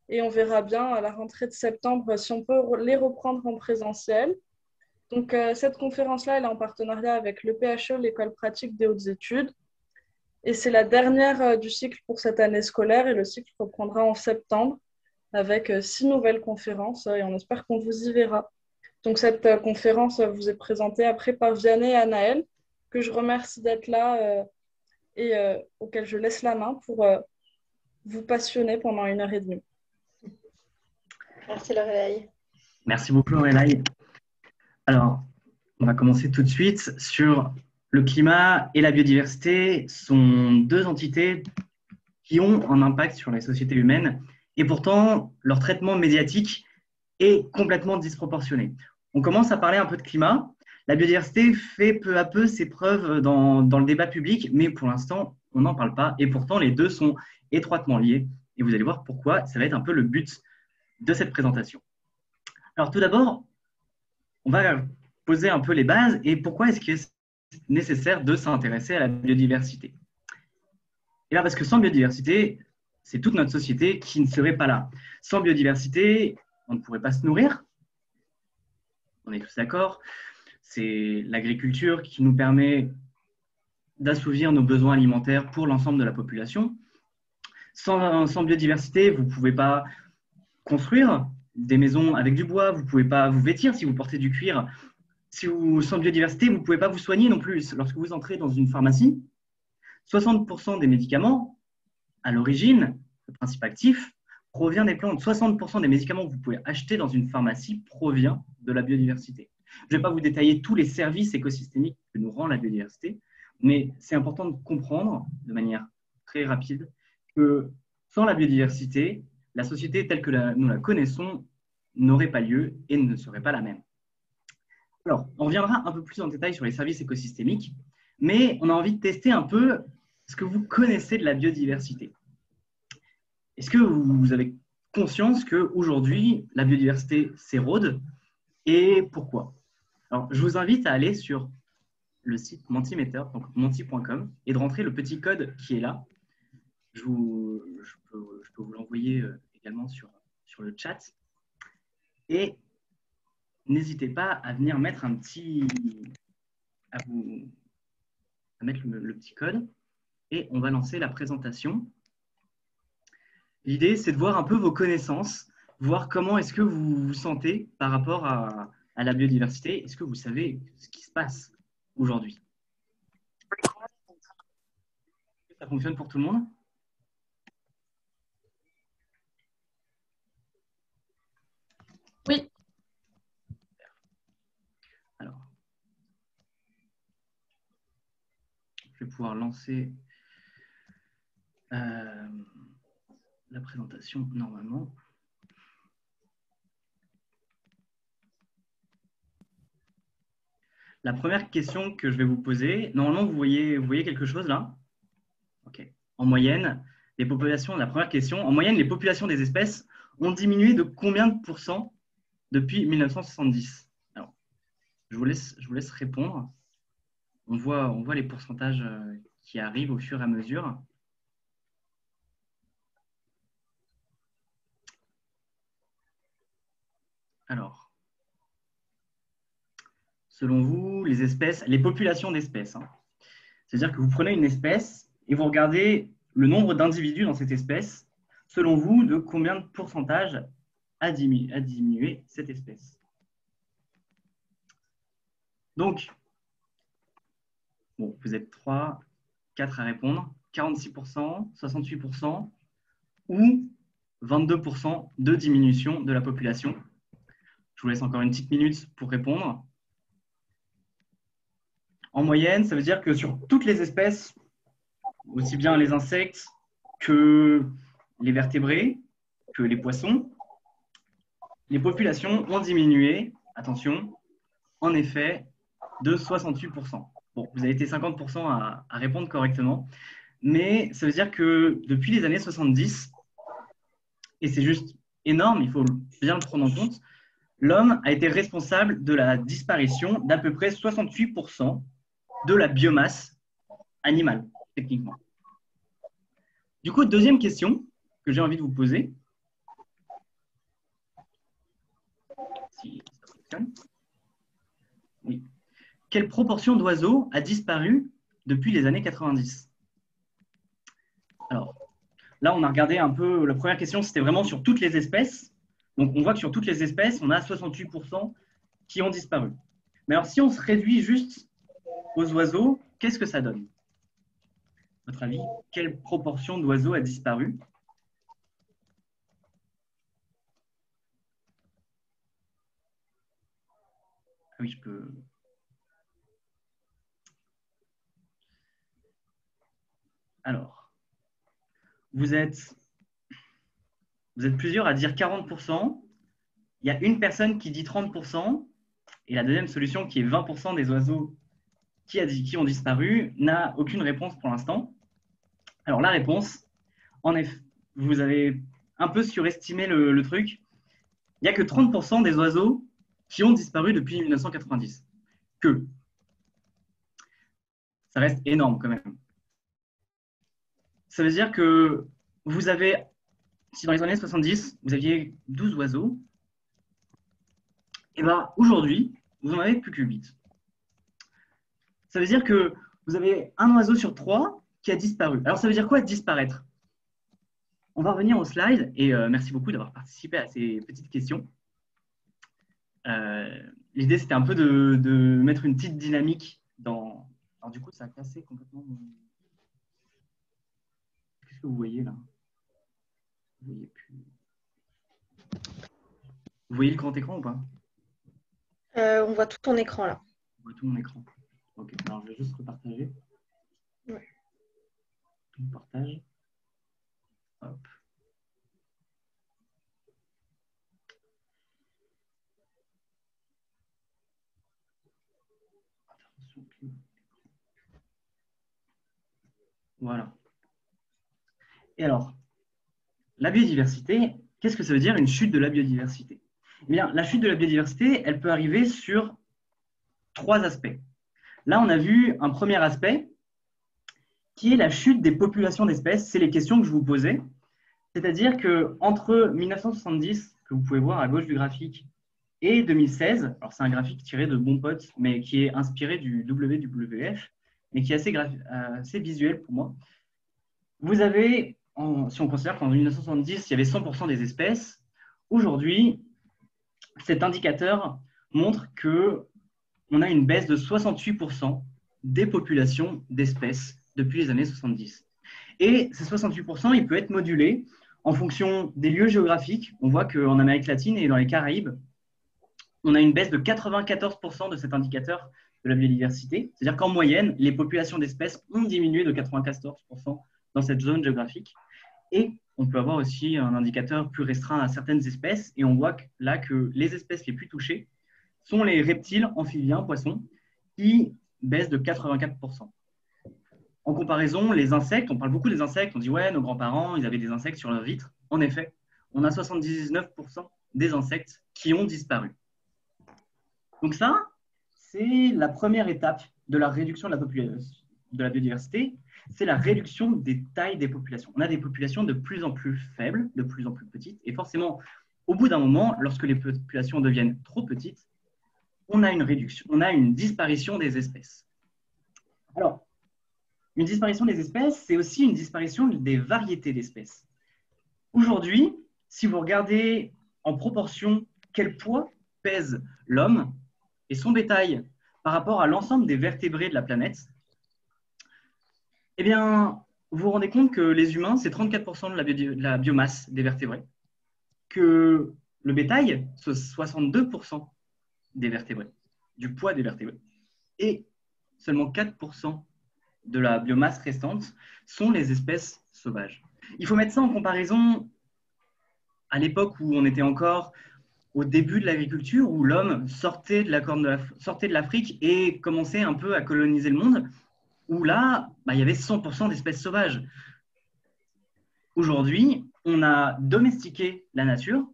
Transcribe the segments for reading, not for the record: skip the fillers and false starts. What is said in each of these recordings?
et on verra bien à la rentrée de septembre si on peut les reprendre en présentiel. Donc, cette conférence-là, elle est en partenariat avec le PHE, l'École pratique des hautes études. Et c'est la dernière du cycle pour cette année scolaire et le cycle reprendra en septembre avec 6 nouvelles conférences et on espère qu'on vous y verra. Donc, cette conférence vous est présentée après par Vianney et Anaël, que je remercie d'être là et auquel je laisse la main pour vous passionner pendant 1 heure et demie. Merci Lorelai. Merci beaucoup Lorelai. Alors, on va commencer tout de suite sur le climat et la biodiversité. Sont deux entités qui ont un impact sur les sociétés humaines et pourtant leur traitement médiatique est complètement disproportionné. On commence à parler un peu de climat. La biodiversité fait peu à peu ses preuves dans le débat public, mais pour l'instant, on n'en parle pas et pourtant les deux sont étroitement liés et vous allez voir pourquoi. Ça va être un peu le but de cette présentation. Alors tout d'abord, on va poser un peu les bases et pourquoi est-ce qu'il est nécessaire de s'intéresser à la biodiversité. Et bien parce que sans biodiversité, c'est toute notre société qui ne serait pas là. Sans biodiversité, on ne pourrait pas se nourrir. On est tous d'accord. C'est l'agriculture qui nous permet d'assouvir nos besoins alimentaires pour l'ensemble de la population. Sans biodiversité, vous ne pouvez pas construire des maisons avec du bois, vous ne pouvez pas vous vêtir si vous portez du cuir. Sans biodiversité, vous ne pouvez pas vous soigner non plus. Lorsque vous entrez dans une pharmacie, 60% des médicaments, à l'origine, le principe actif, provient des plantes. 60% des médicaments que vous pouvez acheter dans une pharmacie provient de la biodiversité. Je ne vais pas vous détailler tous les services écosystémiques que nous rend la biodiversité, mais c'est important de comprendre de manière très rapide que sans la biodiversité, la société telle que nous la connaissons n'aurait pas lieu et ne serait pas la même. Alors, on reviendra un peu plus en détail sur les services écosystémiques, mais on a envie de tester un peu ce que vous connaissez de la biodiversité. Est-ce que vous avez conscience qu'aujourd'hui, la biodiversité s'érode et pourquoi? Alors, je vous invite à aller sur le site Mentimeter, donc menti.com, et de rentrer le petit code qui est là. Je peux vous l'envoyer également sur le chat. Et n'hésitez pas à venir mettre à mettre le petit code et on va lancer la présentation. L'idée, c'est de voir un peu vos connaissances, voir comment est-ce que vous vous sentez par rapport à la biodiversité. Est-ce que vous savez ce qui se passe aujourd'hui? Ça fonctionne pour tout le monde? Oui. Alors, je vais pouvoir lancer la présentation normalement. La première question que je vais vous poser, normalement, vous voyez quelque chose là? Ok. En moyenne, les populations, la première question, en moyenne, les populations des espèces ont diminué de combien de pourcents depuis 1970? Alors, je vous laisse répondre. On voit les pourcentages qui arrivent au fur et à mesure. Alors, selon vous, les populations d'espèces, hein, c'est-à-dire que vous prenez une espèce et vous regardez le nombre d'individus dans cette espèce, selon vous, de combien de pourcentage a diminué cette espèce? Donc, bon, vous êtes 3, 4 à répondre, 46%, 68% ou 22% de diminution de la population. Je vous laisse encore une petite minute pour répondre. En moyenne, ça veut dire que sur toutes les espèces, aussi bien les insectes que les vertébrés, que les poissons, les populations ont diminué, attention, en effet, de 68%. Bon, vous avez été 50% à répondre correctement, mais ça veut dire que depuis les années 70, et c'est juste énorme, il faut bien le prendre en compte, l'homme a été responsable de la disparition d'à peu près 68% de la biomasse animale, techniquement. Du coup, deuxième question que j'ai envie de vous poser, si ça fonctionne. Oui. Quelle proportion d'oiseaux a disparu depuis les années 90? Alors, là, on a regardé un peu, la première question, c'était vraiment sur toutes les espèces. Donc, on voit que sur toutes les espèces, on a 68% qui ont disparu. Mais alors, si on se réduit juste aux oiseaux, qu'est-ce que ça donne? À votre avis, quelle proportion d'oiseaux a disparu? Ah oui, je peux... Alors, vous êtes plusieurs à dire 40%. Il y a une personne qui dit 30%. Et la deuxième solution, qui est 20% des oiseaux qui ont disparu, n'a aucune réponse pour l'instant. Alors, la réponse, en effet, vous avez un peu surestimé le truc. Il n'y a que 30% des oiseaux qui ont disparu depuis 1990. Que ça reste énorme quand même. Ça veut dire que vous avez, si dans les années 70, vous aviez 12 oiseaux, et bien aujourd'hui, vous n'en avez plus que 8. Ça veut dire que vous avez un oiseau sur 3 qui a disparu. Alors ça veut dire quoi disparaître? On va revenir au slide, et merci beaucoup d'avoir participé à ces petites questions. L'idée, c'était un peu de mettre une petite dynamique dans... Alors du coup, ça a cassé complètement mon... Qu'est-ce que vous voyez là? Vous voyez plus... Vous voyez le grand écran ou pas? On voit tout ton écran là. On voit tout mon écran. Ok, alors je vais juste repartager. Ouais. On partage. Hop. Voilà. Et alors, la biodiversité, qu'est-ce que ça veut dire une chute de la biodiversité? Eh bien, la chute de la biodiversité, elle peut arriver sur 3 aspects. Là, on a vu un premier aspect qui est la chute des populations d'espèces. C'est les questions que je vous posais. C'est-à-dire qu'entre 1970, que vous pouvez voir à gauche du graphique, et 2016, alors c'est un graphique tiré de Bon Pote, mais qui est inspiré du WWF, mais qui est assez visuel pour moi. Vous avez, si on considère qu'en 1970, il y avait 100% des espèces, aujourd'hui, cet indicateur montre qu'on a une baisse de 68% des populations d'espèces depuis les années 70. Et ces 68%, il peut être modulé en fonction des lieux géographiques. On voit qu'en Amérique latine et dans les Caraïbes, on a une baisse de 94% de cet indicateur de la biodiversité. C'est-à-dire qu'en moyenne, les populations d'espèces ont diminué de 94% dans cette zone géographique. Et on peut avoir aussi un indicateur plus restreint à certaines espèces. Et on voit là que les espèces les plus touchées sont les reptiles, amphibiens, poissons, qui baissent de 84%. En comparaison, les insectes, on parle beaucoup des insectes, on dit ouais, nos grands-parents, ils avaient des insectes sur leurs vitres. En effet, on a 79% des insectes qui ont disparu. Donc ça, c'est la première étape de la réduction de la biodiversité, c'est la réduction des tailles des populations. On a des populations de plus en plus faibles, de plus en plus petites, et forcément, au bout d'un moment, lorsque les populations deviennent trop petites, on a une réduction, on a une disparition des espèces. Alors, une disparition des espèces, c'est aussi une disparition des variétés d'espèces. Aujourd'hui, si vous regardez en proportion quel poids pèse l'homme et son bétail par rapport à l'ensemble des vertébrés de la planète, eh bien, vous vous rendez compte que les humains, c'est 34% de la biomasse des vertébrés, que le bétail, c'est 62% des vertébrés, du poids des vertébrés, et seulement 4% de la biomasse restante sont les espèces sauvages. Il faut mettre ça en comparaison à l'époque où on était encore au début de l'agriculture, où l'homme sortait de l'Afrique et commençait un peu à coloniser le monde, où là, il y avait 100% d'espèces sauvages. Aujourd'hui, on a domestiqué la nature,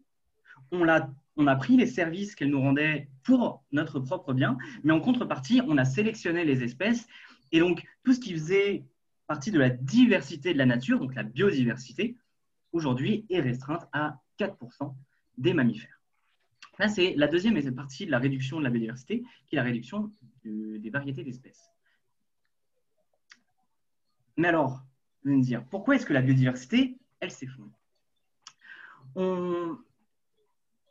on a pris les services qu'elle nous rendait pour notre propre bien, mais en contrepartie, on a sélectionné les espèces. Et donc, tout ce qui faisait partie de la diversité de la nature, donc la biodiversité, aujourd'hui est restreinte à 4% des mammifères. Là, c'est la deuxième partie de la réduction de la biodiversité, qui est la réduction des variétés d'espèces. Mais alors, vous allez me dire, pourquoi est-ce que la biodiversité, elle s'effondre?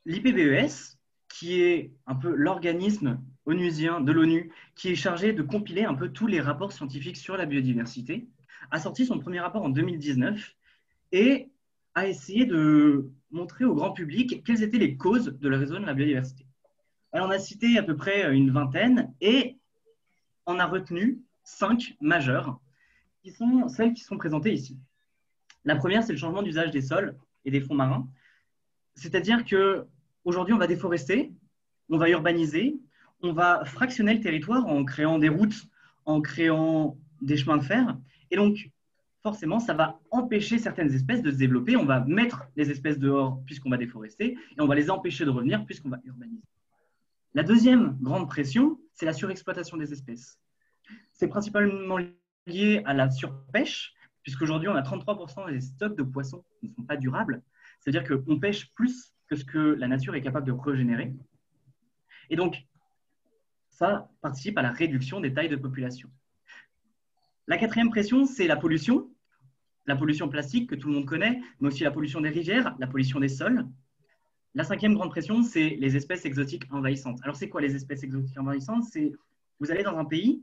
L'IPBES, qui est un peu l'organisme onusien de l'ONU, qui est chargé de compiler un peu tous les rapports scientifiques sur la biodiversité, a sorti son premier rapport en 2019 et a essayé de montrer au grand public quelles étaient les causes de l'érosion de la biodiversité. Alors, on a cité à peu près une vingtaine et on a retenu 5 majeures, qui sont celles qui sont présentées ici. La première, c'est le changement d'usage des sols et des fonds marins. C'est-à-dire qu'aujourd'hui, on va déforester, on va urbaniser, on va fractionner le territoire en créant des routes, en créant des chemins de fer. Et donc, forcément, ça va empêcher certaines espèces de se développer. On va mettre les espèces dehors puisqu'on va déforester et on va les empêcher de revenir puisqu'on va urbaniser. La deuxième grande pression, c'est la surexploitation des espèces. C'est principalement lié à la surpêche, puisqu'aujourd'hui, on a 33% des stocks de poissons qui ne sont pas durables. C'est-à-dire qu'on pêche plus que ce que la nature est capable de régénérer. Et donc, ça participe à la réduction des tailles de population. La quatrième pression, c'est la pollution plastique que tout le monde connaît, mais aussi la pollution des rivières, la pollution des sols. La cinquième grande pression, c'est les espèces exotiques envahissantes. Alors, c'est quoi les espèces exotiques envahissantes? C'est vous allez dans un pays,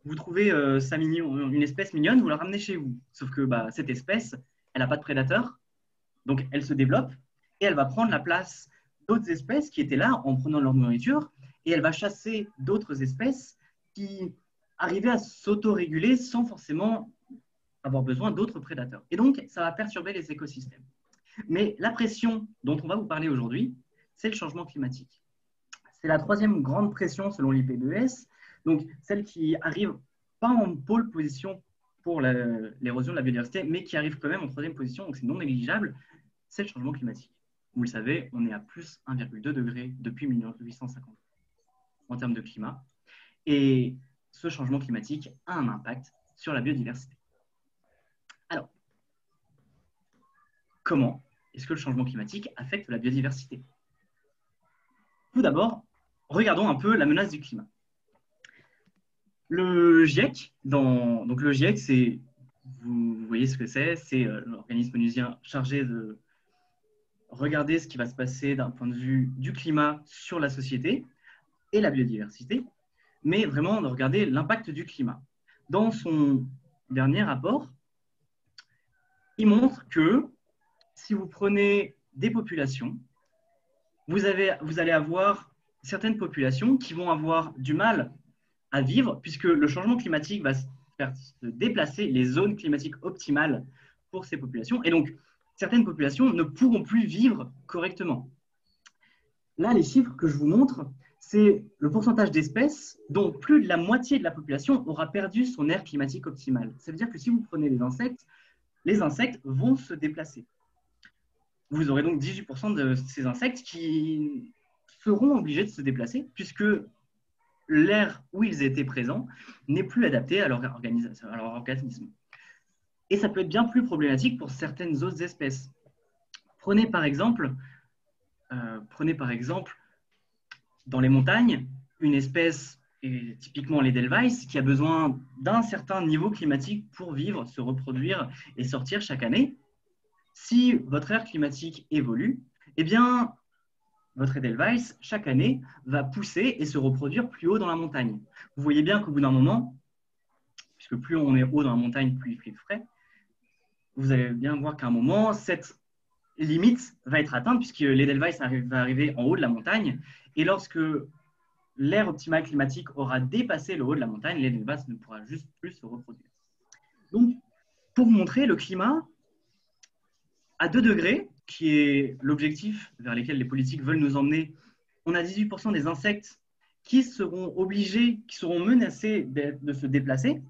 vous trouvez une espèce mignonne, vous la ramenez chez vous. Sauf que cette espèce, elle n'a pas de prédateur, donc elle se développe et elle va prendre la place d'autres espèces qui étaient là en prenant leur nourriture et elle va chasser d'autres espèces qui arrivaient à s'autoréguler sans forcément avoir besoin d'autres prédateurs. Et donc, ça va perturber les écosystèmes. Mais la pression dont on va vous parler aujourd'hui, c'est le changement climatique. C'est la troisième grande pression selon l'IPBES, donc celle qui arrive pas en pôle position pour l'érosion de la biodiversité, mais qui arrive quand même en troisième position, donc c'est non négligeable, c'est le changement climatique. Vous le savez, on est à plus 1,2 degré depuis 1850 en termes de climat. Et ce changement climatique a un impact sur la biodiversité. Alors, comment est-ce que le changement climatique affecte la biodiversité? Tout d'abord, regardons un peu la menace du climat. Le GIEC, donc le GIEC, vous voyez ce que c'est l'organisme onusien chargé de regarder ce qui va se passer d'un point de vue du climat sur la société et la biodiversité, mais vraiment de regarder l'impact du climat. Dans son dernier rapport, il montre que si vous prenez des populations, vous allez avoir certaines populations qui vont avoir du mal à vivre, puisque le changement climatique va faire se déplacer les zones climatiques optimales pour ces populations. Et donc, certaines populations ne pourront plus vivre correctement. Là, les chiffres que je vous montre, c'est le pourcentage d'espèces dont plus de la moitié de la population aura perdu son aire climatique optimale. Ça veut dire que si vous prenez les insectes vont se déplacer. Vous aurez donc 18% de ces insectes qui seront obligés de se déplacer, puisque l'aire où ils étaient présents n'est plus adaptée à leur organisme. Et ça peut être bien plus problématique pour certaines autres espèces. Prenez par exemple, dans les montagnes, une espèce, et typiquement l'Edelweiss, qui a besoin d'un certain niveau climatique pour vivre, se reproduire et sortir chaque année. Si votre aire climatique évolue, eh bien, votre Edelweiss, chaque année, va pousser et se reproduire plus haut dans la montagne. Vous voyez bien qu'au bout d'un moment, puisque plus on est haut dans la montagne, plus il fait frais, vous allez bien voir qu'à un moment, cette limite va être atteinte, puisque l'Edelweiss va arriver en haut de la montagne, et lorsque l'aire optimale climatique aura dépassé le haut de la montagne, l'Edelweiss ne pourra juste plus se reproduire. Donc, pour vous montrer le climat, à 2 degrés, qui est l'objectif vers lequel les politiques veulent nous emmener, on a 18% des insectes qui seront menacés de se déplacer,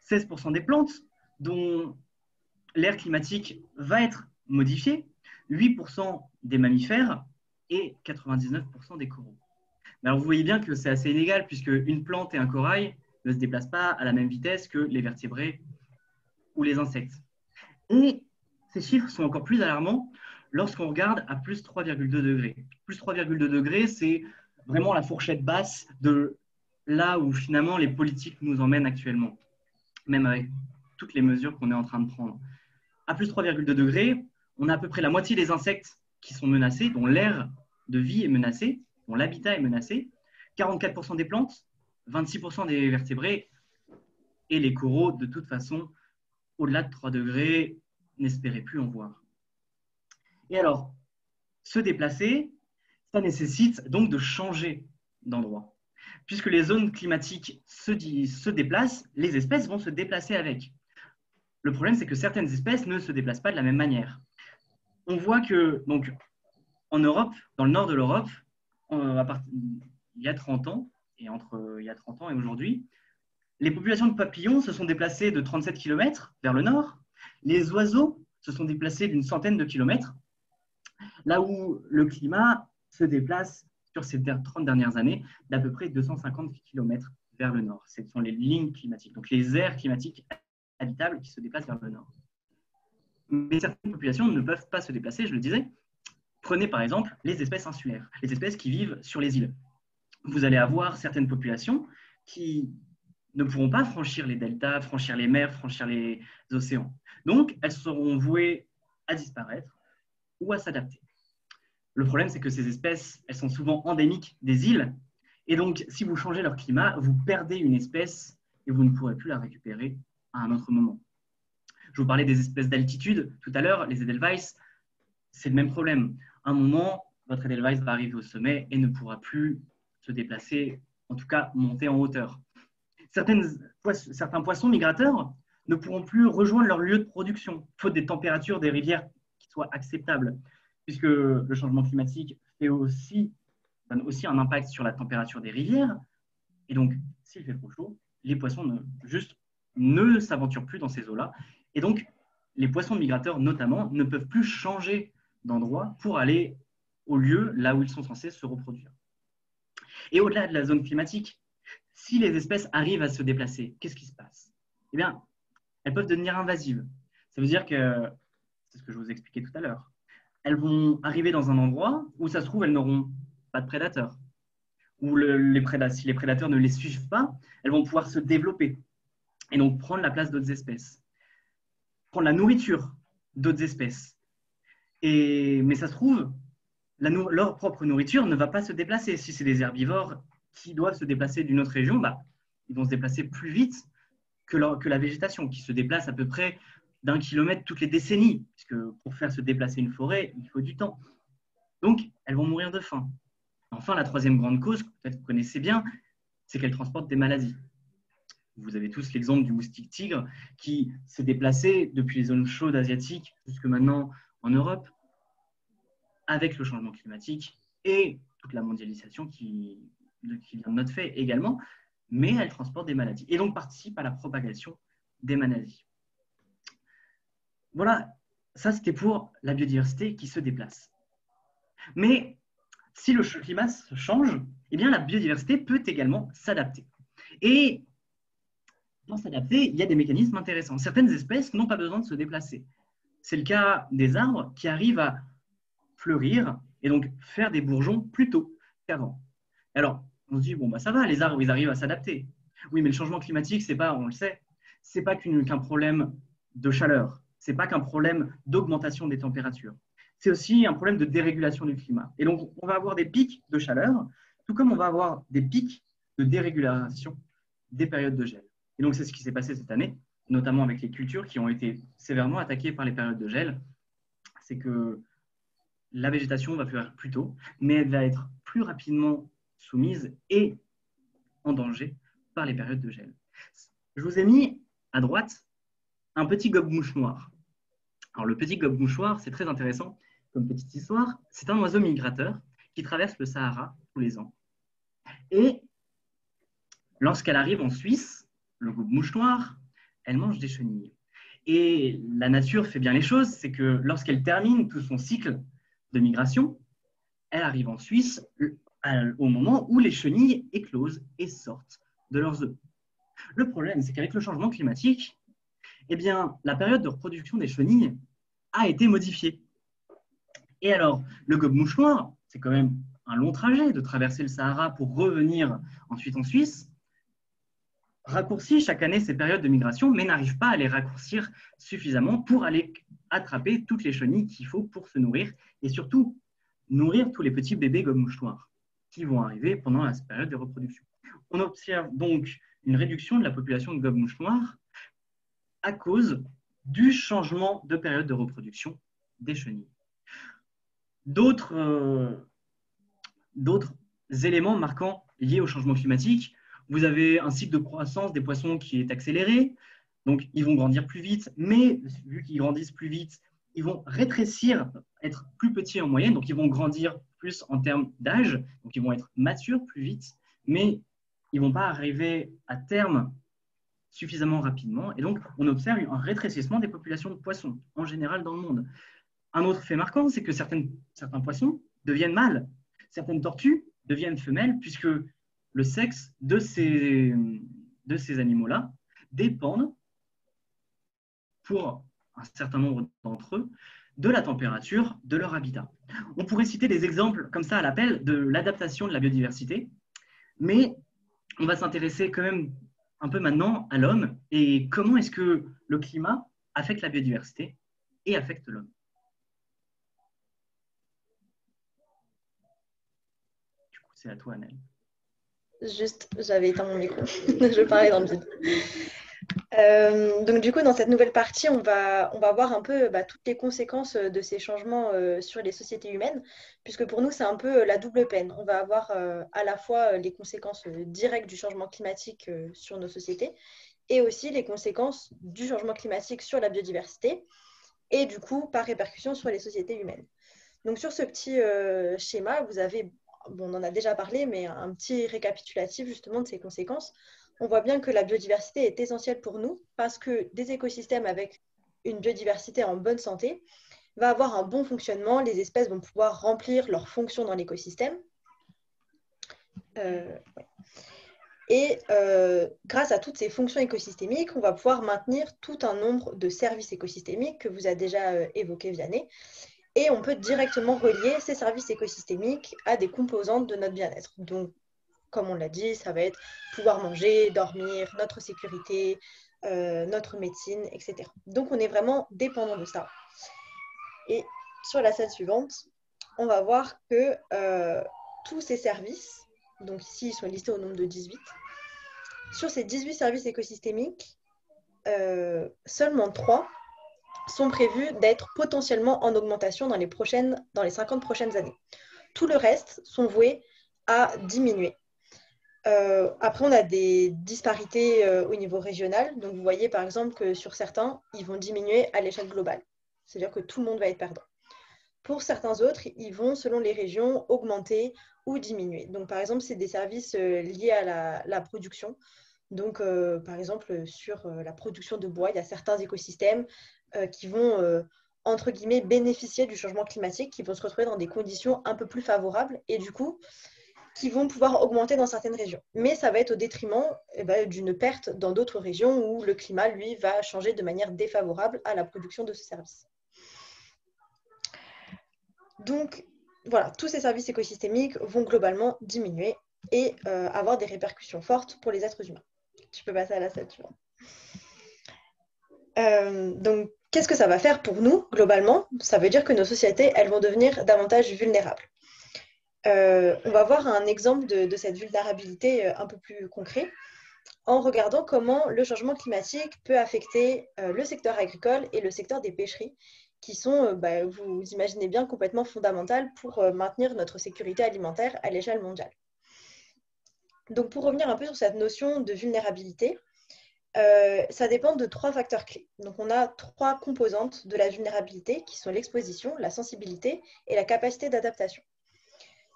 16% des plantes dont l'aire climatique va être modifiée, 8% des mammifères et 99% des coraux. Alors vous voyez bien que c'est assez inégal puisque une plante et un corail ne se déplacent pas à la même vitesse que les vertébrés ou les insectes. Et ces chiffres sont encore plus alarmants lorsqu'on regarde à plus 3,2 degrés. Plus 3,2 degrés, c'est vraiment la fourchette basse de là où finalement les politiques nous emmènent actuellement, même avec toutes les mesures qu'on est en train de prendre. À plus 3,2 degrés, on a à peu près la moitié des insectes qui sont menacés, dont l'aire de vie est menacée, dont l'habitat est menacé, 44% des plantes, 26% des vertébrés, et les coraux, de toute façon, au-delà de 3 degrés, n'espérez plus en voir. Et alors, se déplacer, ça nécessite donc de changer d'endroit. Puisque les zones climatiques se déplacent, les espèces vont se déplacer avec. Le problème, c'est que certaines espèces ne se déplacent pas de la même manière. On voit que, donc, en Europe, dans le nord de l'Europe, il y a 30 ans, et entre il y a 30 ans et aujourd'hui, les populations de papillons se sont déplacées de 37 km vers le nord. Les oiseaux se sont déplacés d'une centaine de kilomètres, là où le climat se déplace sur ces 30 dernières années d'à peu près 250 km vers le nord. Ce sont les lignes climatiques, donc les aires climatiques habitables qui se déplacent vers le nord. Mais certaines populations ne peuvent pas se déplacer, je le disais. Prenez par exemple les espèces insulaires, les espèces qui vivent sur les îles. Vous allez avoir certaines populations qui ne pourront pas franchir les deltas, franchir les mers, franchir les océans. Donc, elles seront vouées à disparaître ou à s'adapter. Le problème, c'est que ces espèces, elles sont souvent endémiques des îles. Et donc, si vous changez leur climat, vous perdez une espèce et vous ne pourrez plus la récupérer à un autre moment. Je vous parlais des espèces d'altitude tout à l'heure, les Edelweiss, c'est le même problème. À un moment, votre Edelweiss va arriver au sommet et ne pourra plus se déplacer, en tout cas monter en hauteur. Certains poissons migrateurs ne pourront plus rejoindre leur lieu de production, faute des températures des rivières qui soient acceptables, puisque le changement climatique donne aussi un impact sur la température des rivières. Et donc, s'il fait trop chaud, les poissons ne s'aventurent plus dans ces eaux-là. Et donc, les poissons migrateurs, notamment, ne peuvent plus changer d'endroit pour aller au lieu là où ils sont censés se reproduire. Et au-delà de la zone climatique, si les espèces arrivent à se déplacer, qu'est-ce qui se passe? Eh bien, elles peuvent devenir invasives. Ça veut dire que, c'est ce que je vous expliquais tout à l'heure, elles vont arriver dans un endroit où ça se trouve, elles n'auront pas de prédateurs. Ou si les prédateurs ne les suivent pas, elles vont pouvoir se développer et donc prendre la place d'autres espèces, prendre la nourriture d'autres espèces. Mais ça se trouve, leur propre nourriture ne va pas se déplacer. Si c'est des herbivores qui doivent se déplacer d'une autre région, ils vont se déplacer plus vite que la végétation, qui se déplace à peu près d'1 kilomètre toutes les décennies, puisque pour faire se déplacer une forêt, il faut du temps. Donc, elles vont mourir de faim. Enfin, la troisième grande cause, que peut-être vous connaissez bien, c'est qu'elles transportent des maladies. Vous avez tous l'exemple du moustique tigre qui s'est déplacé depuis les zones chaudes asiatiques jusque maintenant en Europe, avec le changement climatique et toute la mondialisation qui vient de notre fait également, mais elle transporte des maladies et donc participe à la propagation des maladies. Voilà, ça c'était pour la biodiversité qui se déplace. Mais si le climat se change, eh bien la biodiversité peut également s'adapter. Et pour s'adapter, il y a des mécanismes intéressants. Certaines espèces n'ont pas besoin de se déplacer. C'est le cas des arbres qui arrivent à fleurir et donc faire des bourgeons plus tôt qu'avant. Alors, on se dit, bon, ça va, les arbres, ils arrivent à s'adapter. Oui, mais le changement climatique, on le sait, c'est pas qu'un problème de chaleur, c'est pas qu'un problème d'augmentation des températures. C'est aussi un problème de dérégulation du climat. Et donc, on va avoir des pics de chaleur, tout comme on va avoir des pics de dérégulation des périodes de gel. Et donc, c'est ce qui s'est passé cette année, notamment avec les cultures qui ont été sévèrement attaquées par les périodes de gel. C'est que la végétation va fleurir plus tôt, mais elle va être plus rapidement soumise et en danger par les périodes de gel. Je vous ai mis à droite un petit gobe-mouche noir. Alors, le petit gobe-mouche noir, c'est très intéressant comme petite histoire. C'est un oiseau migrateur qui traverse le Sahara tous les ans. Et lorsqu'elle arrive en Suisse, le gobe-mouche noir, elle mange des chenilles. Et la nature fait bien les choses, c'est que lorsqu'elle termine tout son cycle de migration, elle arrive en Suisse au moment où les chenilles éclosent et sortent de leurs œufs. Le problème, c'est qu'avec le changement climatique, eh bien, la période de reproduction des chenilles a été modifiée. Et alors, le gobe-mouche noir, c'est quand même un long trajet de traverser le Sahara pour revenir ensuite en Suisse, raccourcit chaque année ces périodes de migration, mais n'arrive pas à les raccourcir suffisamment pour aller attraper toutes les chenilles qu'il faut pour se nourrir et surtout nourrir tous les petits bébés gobe-mouche noir qui vont arriver pendant la période de reproduction. On observe donc une réduction de la population de gobe-mouche noir à cause du changement de période de reproduction des chenilles. D'autres éléments marquants liés au changement climatique, vous avez un cycle de croissance des poissons qui est accéléré, donc ils vont grandir plus vite, mais vu qu'ils grandissent plus vite, ils vont rétrécir, être plus petits en moyenne, donc ils vont grandir plus en termes d'âge, donc ils vont être matures plus vite, mais ils ne vont pas arriver à terme suffisamment rapidement, et donc on observe un rétrécissement des populations de poissons en général dans le monde. Un autre fait marquant, c'est que certains poissons deviennent mâles, certaines tortues deviennent femelles, puisque le sexe de ces animaux-là dépendent, pour un certain nombre d'entre eux, de la température de leur habitat. On pourrait citer des exemples comme ça à l'appel de l'adaptation de la biodiversité, mais on va s'intéresser quand même un peu maintenant à l'homme et comment est-ce que le climat affecte la biodiversité et affecte l'homme. Du coup, c'est à toi, Annelle. Juste, j'avais éteint mon micro. Je parlais dans le vide. Donc du coup, dans cette nouvelle partie, on va voir un peu toutes les conséquences de ces changements sur les sociétés humaines, puisque pour nous, c'est un peu la double peine. On va avoir à la fois les conséquences directes du changement climatique sur nos sociétés, et aussi les conséquences du changement climatique sur la biodiversité, et du coup, par répercussion sur les sociétés humaines. Donc sur ce petit schéma, vous avez, bon, on en a déjà parlé, mais un petit récapitulatif justement de ces conséquences. On voit bien que la biodiversité est essentielle pour nous parce que des écosystèmes avec une biodiversité en bonne santé va avoir un bon fonctionnement, les espèces vont pouvoir remplir leurs fonctions dans l'écosystème. Et grâce à toutes ces fonctions écosystémiques, on va pouvoir maintenir tout un nombre de services écosystémiques que vous avez déjà évoqués, Vianney. Et on peut directement relier ces services écosystémiques à des composantes de notre bien-être. Donc, comme on l'a dit, ça va être pouvoir manger, dormir, notre sécurité, notre médecine, etc. Donc, on est vraiment dépendant de ça. Et sur la slide suivante, on va voir que tous ces services, donc ici, ils sont listés au nombre de 18. Sur ces 18 services écosystémiques, seulement 3 sont prévus d'être potentiellement en augmentation dans les 50 prochaines années. Tout le reste sont voués à diminuer. Après, on a des disparités au niveau régional. Donc, vous voyez par exemple que sur certains, ils vont diminuer à l'échelle globale. C'est-à-dire que tout le monde va être perdant. Pour certains autres, ils vont, selon les régions, augmenter ou diminuer. Donc, par exemple, c'est des services liés à la production. Donc, par exemple, sur la production de bois, il y a certains écosystèmes qui vont, entre guillemets, bénéficier du changement climatique, qui vont se retrouver dans des conditions un peu plus favorables et du coup, qui vont pouvoir augmenter dans certaines régions. Mais ça va être au détriment d'une perte dans d'autres régions où le climat, lui, va changer de manière défavorable à la production de ce service. Donc, voilà, tous ces services écosystémiques vont globalement diminuer et avoir des répercussions fortes pour les êtres humains. Tu peux passer à la slide suivante. Donc, qu'est-ce que ça va faire pour nous, globalement? Ça veut dire que nos sociétés, elles vont devenir davantage vulnérables. On va voir un exemple de cette vulnérabilité un peu plus concret en regardant comment le changement climatique peut affecter le secteur agricole et le secteur des pêcheries, qui sont, vous imaginez bien, complètement fondamentales pour maintenir notre sécurité alimentaire à l'échelle mondiale. Donc, pour revenir un peu sur cette notion de vulnérabilité, ça dépend de 3 facteurs clés. Donc, on a 3 composantes de la vulnérabilité qui sont l'exposition, la sensibilité et la capacité d'adaptation.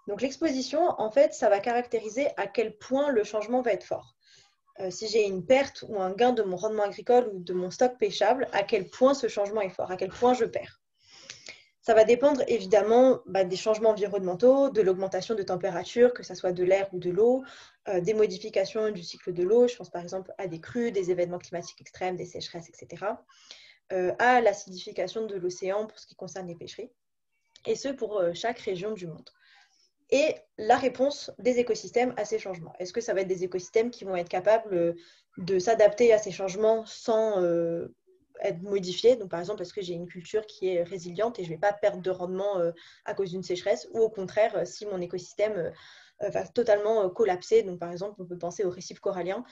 Donc, l'exposition, en fait, ça va caractériser à quel point le changement va être fort. Si j'ai une perte ou un gain de mon rendement agricole ou de mon stock pêchable, à quel point ce changement est fort, à quel point je perds. Ça va dépendre évidemment des changements environnementaux, de l'augmentation de température, que ce soit de l'air ou de l'eau, des modifications du cycle de l'eau, je pense par exemple à des crues, des événements climatiques extrêmes, des sécheresses, etc., à l'acidification de l'océan pour ce qui concerne les pêcheries. et ce pour chaque région du monde. Et la réponse des écosystèmes à ces changements. Est-ce que ça va être des écosystèmes qui vont être capables de s'adapter à ces changements sans être modifiés? Donc, par exemple, est-ce que j'ai une culture qui est résiliente et je ne vais pas perdre de rendement à cause d'une sécheresse? Ou au contraire, si mon écosystème va totalement collapser, donc par exemple, on peut penser aux récifs coralliens.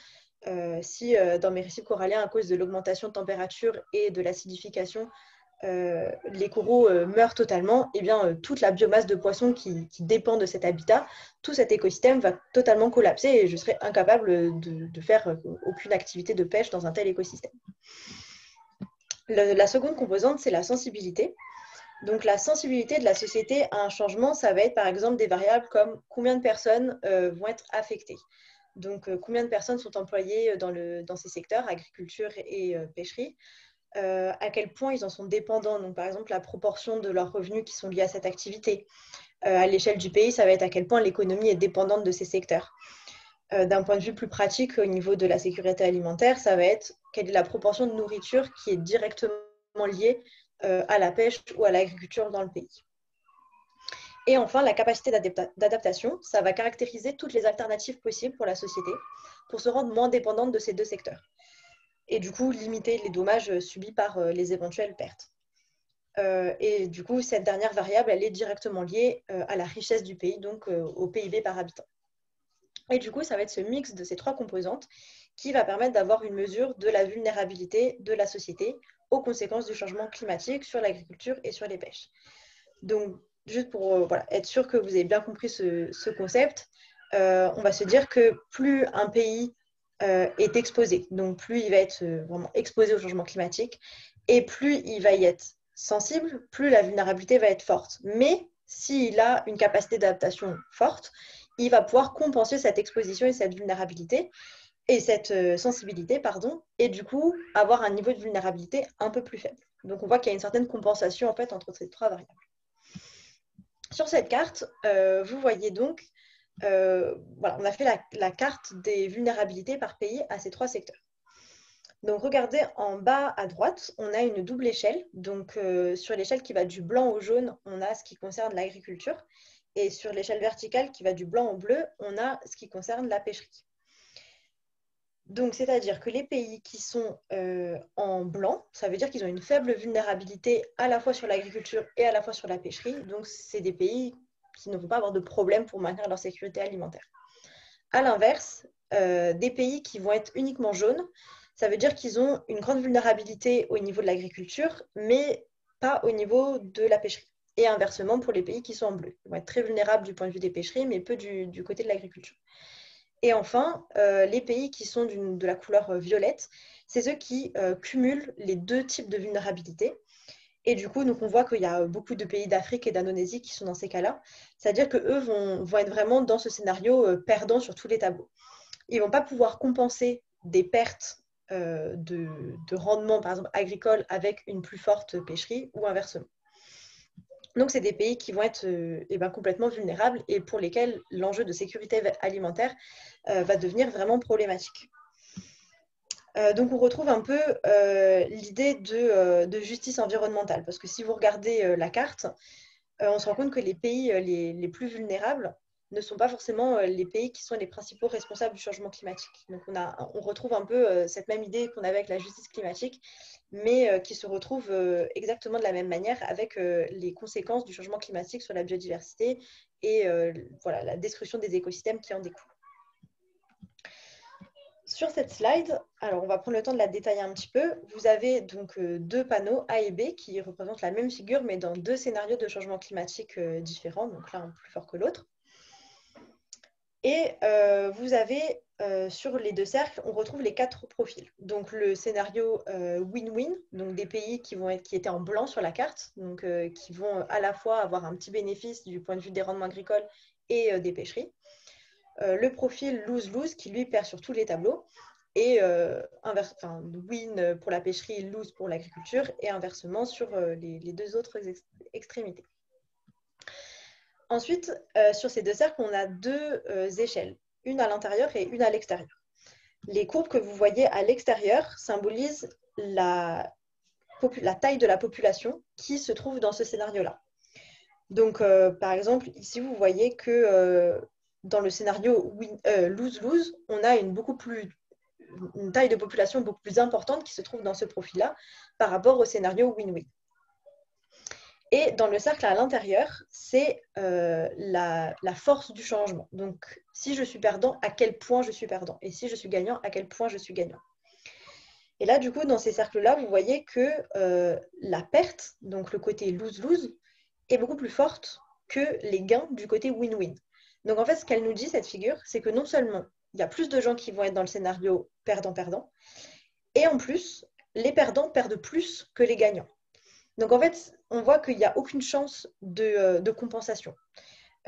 Si dans mes récifs coralliens, à cause de l'augmentation de température et de l'acidification, les coraux meurent totalement, et bien toute la biomasse de poissons qui dépend de cet habitat, tout cet écosystème va totalement collapser et je serai incapable de faire aucune activité de pêche dans un tel écosystème. La seconde composante, c'est la sensibilité. Donc la sensibilité de la société à un changement, ça va être par exemple des variables comme combien de personnes vont être affectées. Donc combien de personnes sont employées dans ces secteurs, agriculture et pêcherie. À quel point ils en sont dépendants. Donc, par exemple, la proportion de leurs revenus qui sont liés à cette activité. À l'échelle du pays, ça va être à quel point l'économie est dépendante de ces secteurs. D'un point de vue plus pratique, au niveau de la sécurité alimentaire, ça va être quelle est la proportion de nourriture qui est directement liée à la pêche ou à l'agriculture dans le pays. Et enfin, la capacité d'adaptation, ça va caractériser toutes les alternatives possibles pour la société pour se rendre moins dépendante de ces deux secteurs. Et du coup, limiter les dommages subis par les éventuelles pertes. Et du coup, cette dernière variable, elle est directement liée à la richesse du pays, donc au PIB par habitant. Et du coup, ça va être ce mix de ces trois composantes qui va permettre d'avoir une mesure de la vulnérabilité de la société aux conséquences du changement climatique sur l'agriculture et sur les pêches. Donc, juste pour être sûr que vous avez bien compris ce concept, on va se dire que plus un pays est exposé. Donc, plus il va être vraiment exposé au changement climatique et plus il va y être sensible, plus la vulnérabilité va être forte. Mais s'il a une capacité d'adaptation forte, il va pouvoir compenser cette exposition et cette vulnérabilité et cette sensibilité, pardon, et du coup avoir un niveau de vulnérabilité un peu plus faible. Donc, on voit qu'il y a une certaine compensation en fait entre ces trois variables. Sur cette carte, vous voyez donc voilà, on a fait la carte des vulnérabilités par pays à ces trois secteurs. Donc, regardez en bas à droite, on a une double échelle. Donc, sur l'échelle qui va du blanc au jaune, on a ce qui concerne l'agriculture. Et sur l'échelle verticale qui va du blanc au bleu, on a ce qui concerne la pêcherie. Donc, c'est-à-dire que les pays qui sont en blanc, ça veut dire qu'ils ont une faible vulnérabilité à la fois sur l'agriculture et à la fois sur la pêcherie. Donc, c'est des pays qui ne vont pas avoir de problème pour maintenir leur sécurité alimentaire. À l'inverse, des pays qui vont être uniquement jaunes, ça veut dire qu'ils ont une grande vulnérabilité au niveau de l'agriculture, mais pas au niveau de la pêcherie. Et inversement pour les pays qui sont en bleu. Ils vont être très vulnérables du point de vue des pêcheries, mais peu du côté de l'agriculture. Et enfin, les pays qui sont de la couleur violette, c'est ceux qui cumulent les deux types de vulnérabilité. Et du coup, donc on voit qu'il y a beaucoup de pays d'Afrique et d'Indonésie qui sont dans ces cas-là. C'est-à-dire qu'eux vont être vraiment dans ce scénario perdant sur tous les tableaux. Ils ne vont pas pouvoir compenser des pertes de rendement, par exemple agricole, avec une plus forte pêcherie ou inversement. Donc, c'est des pays qui vont être complètement vulnérables et pour lesquels l'enjeu de sécurité alimentaire va devenir vraiment problématique. Donc, on retrouve un peu l'idée de justice environnementale. Parce que si vous regardez la carte, on se rend compte que les pays les plus vulnérables ne sont pas forcément les pays qui sont les principaux responsables du changement climatique. Donc, on retrouve un peu cette même idée qu'on avait avec la justice climatique, mais qui se retrouve exactement de la même manière avec les conséquences du changement climatique sur la biodiversité et voilà, la destruction des écosystèmes qui en découlent. Sur cette slide, alors on va prendre le temps de la détailler un petit peu. Vous avez donc deux panneaux A et B qui représentent la même figure, mais dans deux scénarios de changement climatique différents, donc l'un plus fort que l'autre. Et vous avez sur les deux cercles, on retrouve les quatre profils. Donc le scénario win-win, donc des pays qui étaient en blanc sur la carte, donc qui vont à la fois avoir un petit bénéfice du point de vue des rendements agricoles et des pêcheries. Le profil lose-lose qui lui perd sur tous les tableaux. Et win pour la pêcherie, lose pour l'agriculture, et inversement sur les deux autres extrémités. Ensuite, sur ces deux cercles, on a deux échelles, une à l'intérieur et une à l'extérieur. Les courbes que vous voyez à l'extérieur symbolisent la taille de la population qui se trouve dans ce scénario-là. Donc, par exemple, ici, vous voyez que dans le scénario lose-lose, on a une taille de population beaucoup plus importante qui se trouve dans ce profil-là par rapport au scénario win-win. Et dans le cercle à l'intérieur, c'est la force du changement. Donc, si je suis perdant, à quel point je suis perdant? Et si je suis gagnant, à quel point je suis gagnant? Et là, du coup, dans ces cercles-là, vous voyez que la perte, donc le côté lose-lose, est beaucoup plus forte que les gains du côté win-win. Donc, en fait, ce qu'elle nous dit, cette figure, c'est que non seulement il y a plus de gens qui vont être dans le scénario perdant-perdant, et en plus, les perdants perdent plus que les gagnants. Donc, en fait, on voit qu'il n'y a aucune chance de compensation.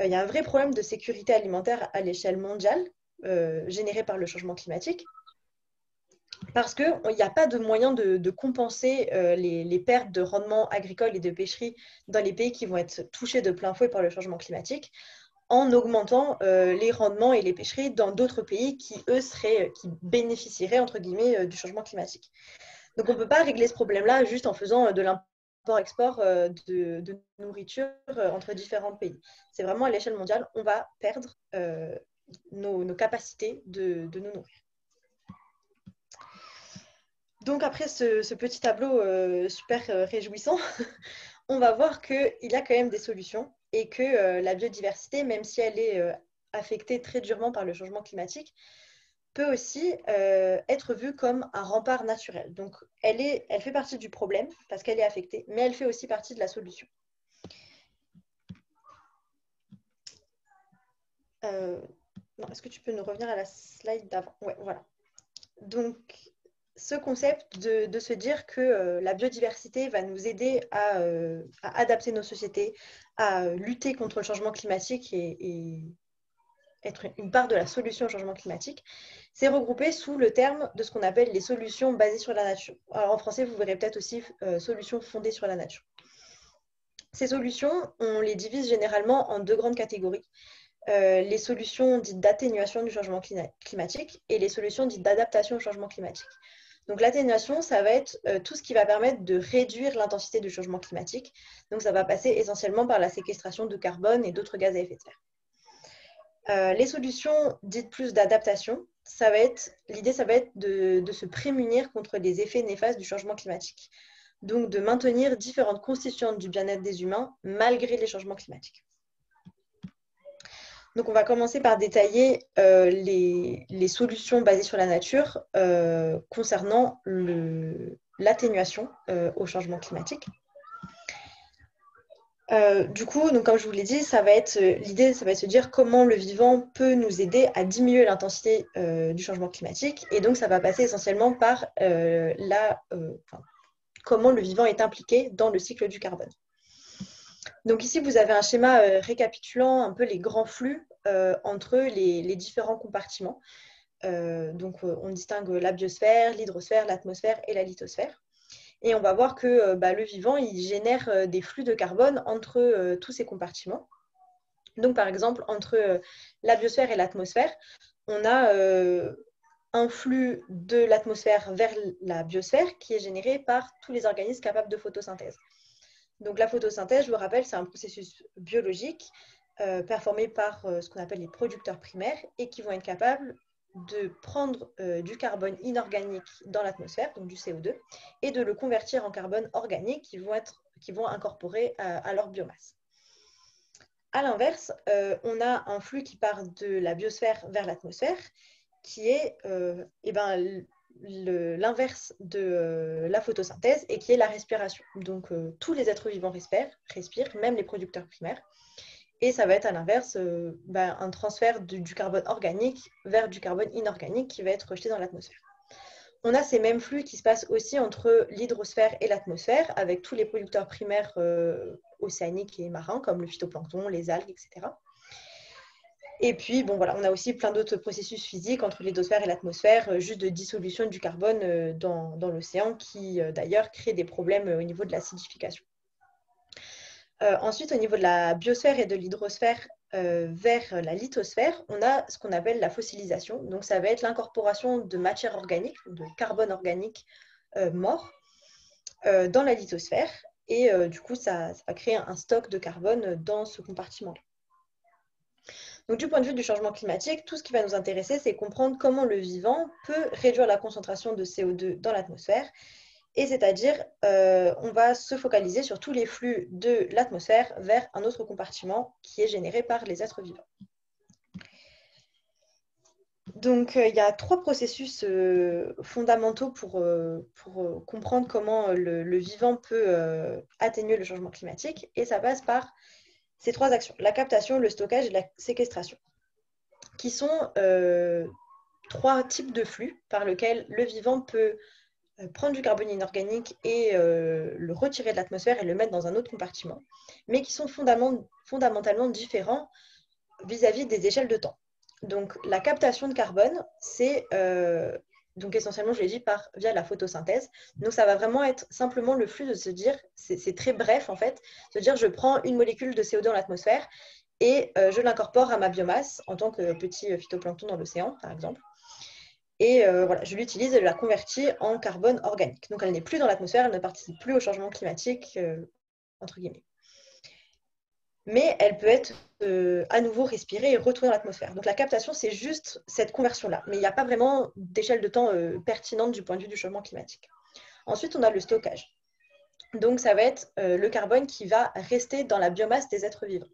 Il y a un vrai problème de sécurité alimentaire à l'échelle mondiale généré par le changement climatique parce qu'il n'y a pas de moyen de compenser les pertes de rendement agricole et de pêcherie dans les pays qui vont être touchés de plein fouet par le changement climatique en augmentant les rendements et les pêcheries dans d'autres pays qui, eux, qui bénéficieraient, entre guillemets, du changement climatique. Donc, on ne peut pas régler ce problème-là juste en faisant de l'import-export de nourriture entre différents pays. C'est vraiment à l'échelle mondiale, on va perdre nos capacités de nous nourrir. Donc, après ce petit tableau super réjouissant, on va voir qu'il y a quand même des solutions et que la biodiversité, même si elle est affectée très durement par le changement climatique, peut aussi être vue comme un rempart naturel. Donc, elle fait partie du problème parce qu'elle est affectée, mais elle fait aussi partie de la solution. Est-ce que tu peux nous revenir à la slide d'avant? Ouais, voilà. Donc, ce concept de se dire que la biodiversité va nous aider à adapter nos sociétés, à lutter contre le changement climatique et être une part de la solution au changement climatique, c'est regroupé sous le terme de ce qu'on appelle les solutions basées sur la nature. Alors en français, vous verrez peut-être aussi solutions fondées sur la nature. Ces solutions, on les divise généralement en deux grandes catégories. Les solutions dites d'atténuation du changement climatique et les solutions dites d'adaptation au changement climatique. Donc l'atténuation, ça va être tout ce qui va permettre de réduire l'intensité du changement climatique. Donc ça va passer essentiellement par la séquestration de carbone et d'autres gaz à effet de serre. Les solutions dites plus d'adaptation, l'idée, ça va être de se prémunir contre les effets néfastes du changement climatique. Donc de maintenir différentes constituantes du bien-être des humains malgré les changements climatiques. Donc, on va commencer par détailler les solutions basées sur la nature concernant l'atténuation au changement climatique. Du coup, donc, comme je vous l'ai dit, l'idée, ça va être de se dire comment le vivant peut nous aider à diminuer l'intensité du changement climatique. Et donc, ça va passer essentiellement par comment le vivant est impliqué dans le cycle du carbone. Donc ici, vous avez un schéma récapitulant un peu les grands flux entre les différents compartiments. On distingue la biosphère, l'hydrosphère, l'atmosphère et la lithosphère. Et on va voir que le vivant, il génère des flux de carbone entre tous ces compartiments. Donc par exemple, entre la biosphère et l'atmosphère, on a un flux de l'atmosphère vers la biosphère qui est généré par tous les organismes capables de photosynthèse. Donc la photosynthèse, je vous rappelle, c'est un processus biologique performé par ce qu'on appelle les producteurs primaires et qui vont être capables de prendre du carbone inorganique dans l'atmosphère, donc du CO2, et de le convertir en carbone organique qui vont incorporer à leur biomasse. À l'inverse, on a un flux qui part de la biosphère vers l'atmosphère, qui est l'inverse de la photosynthèse et qui est la respiration. Donc, tous les êtres vivants respirent, même les producteurs primaires. Et ça va être à l'inverse un transfert du carbone organique vers du carbone inorganique qui va être rejeté dans l'atmosphère. On a ces mêmes flux qui se passent aussi entre l'hydrosphère et l'atmosphère avec tous les producteurs primaires océaniques et marins comme le phytoplancton, les algues, etc. Et puis, on a aussi plein d'autres processus physiques entre l'hydrosphère et l'atmosphère, juste de dissolution du carbone dans l'océan qui, d'ailleurs, crée des problèmes au niveau de l'acidification. Ensuite, au niveau de la biosphère et de l'hydrosphère vers la lithosphère, on a ce qu'on appelle la fossilisation. Donc, ça va être l'incorporation de matière organique, de carbone organique mort dans la lithosphère. et du coup, ça va créer un stock de carbone dans ce compartiment-là. Donc, du point de vue du changement climatique, tout ce qui va nous intéresser, c'est comprendre comment le vivant peut réduire la concentration de CO2 dans l'atmosphère. Et c'est-à-dire, on va se focaliser sur tous les flux de l'atmosphère vers un autre compartiment qui est généré par les êtres vivants. Donc, il y a 3 processus fondamentaux pour comprendre comment le vivant peut atténuer le changement climatique. Et ça passe par ces 3 actions, la captation, le stockage et la séquestration, qui sont 3 types de flux par lesquels le vivant peut prendre du carbone inorganique et le retirer de l'atmosphère et le mettre dans un autre compartiment, mais qui sont fondamentalement différents vis-à-vis des échelles de temps. Donc, la captation de carbone, c'est donc essentiellement, je l'ai dit, via la photosynthèse. Donc, ça va vraiment être simplement le flux de se dire, c'est très bref en fait, se dire je prends une molécule de CO2 dans l'atmosphère et je l'incorpore à ma biomasse en tant que petit phytoplancton dans l'océan, par exemple. Et voilà, je l'utilise et je la convertis en carbone organique. Donc, elle n'est plus dans l'atmosphère, elle ne participe plus au changement climatique, entre guillemets. Mais elle peut être à nouveau respirée et retournée dans l'atmosphère. Donc, la captation, c'est juste cette conversion-là. Mais il n'y a pas vraiment d'échelle de temps pertinente du point de vue du changement climatique. Ensuite, on a le stockage. Donc, ça va être le carbone qui va rester dans la biomasse des êtres vivants.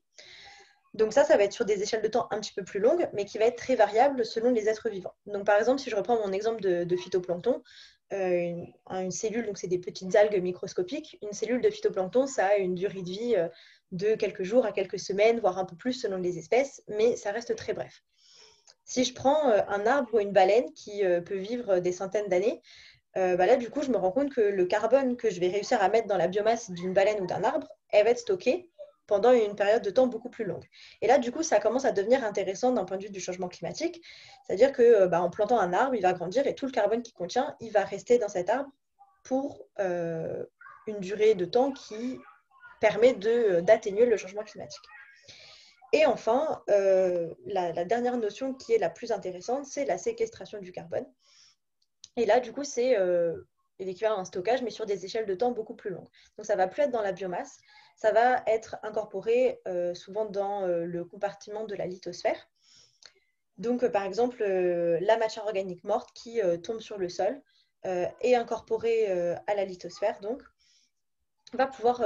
Donc ça va être sur des échelles de temps un petit peu plus longues, mais qui va être très variable selon les êtres vivants. Donc par exemple, si je reprends mon exemple de phytoplancton, une cellule, donc c'est des petites algues microscopiques, une cellule de phytoplancton, ça a une durée de vie de quelques jours à quelques semaines, voire un peu plus selon les espèces, mais ça reste très bref. Si je prends un arbre ou une baleine qui peut vivre des centaines d'années, là du coup je me rends compte que le carbone que je vais réussir à mettre dans la biomasse d'une baleine ou d'un arbre, elle va être stockée pendant une période de temps beaucoup plus longue. Et là, du coup, ça commence à devenir intéressant d'un point de vue du changement climatique. C'est-à-dire qu'en plantant un arbre, il va grandir et tout le carbone qu'il contient, il va rester dans cet arbre pour une durée de temps qui permet d'atténuer le changement climatique. Et enfin, la dernière notion qui est la plus intéressante, c'est la séquestration du carbone. Et là, du coup, c'est l'équivalent d'un stockage, mais sur des échelles de temps beaucoup plus longues. Donc, ça ne va plus être dans la biomasse, ça va être incorporé souvent dans le compartiment de la lithosphère. Donc, par exemple, la matière organique morte qui tombe sur le sol est incorporée à la lithosphère, donc va pouvoir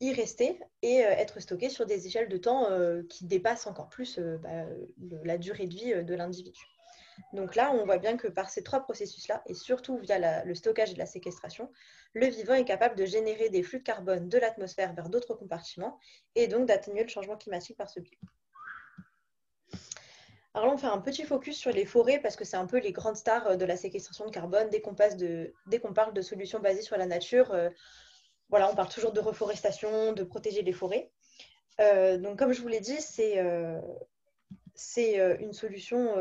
y rester et être stockée sur des échelles de temps qui dépassent encore plus la durée de vie de l'individu. Donc là, on voit bien que par ces 3 processus-là, et surtout via le stockage et la séquestration, le vivant est capable de générer des flux de carbone de l'atmosphère vers d'autres compartiments et donc d'atténuer le changement climatique par ce biais. Alors là, on fait un petit focus sur les forêts parce que c'est un peu les grandes stars de la séquestration de carbone. Dès qu'on parle de solutions basées sur la nature, voilà, on parle toujours de reforestation, de protéger les forêts. Donc comme je vous l'ai dit, c'est une solution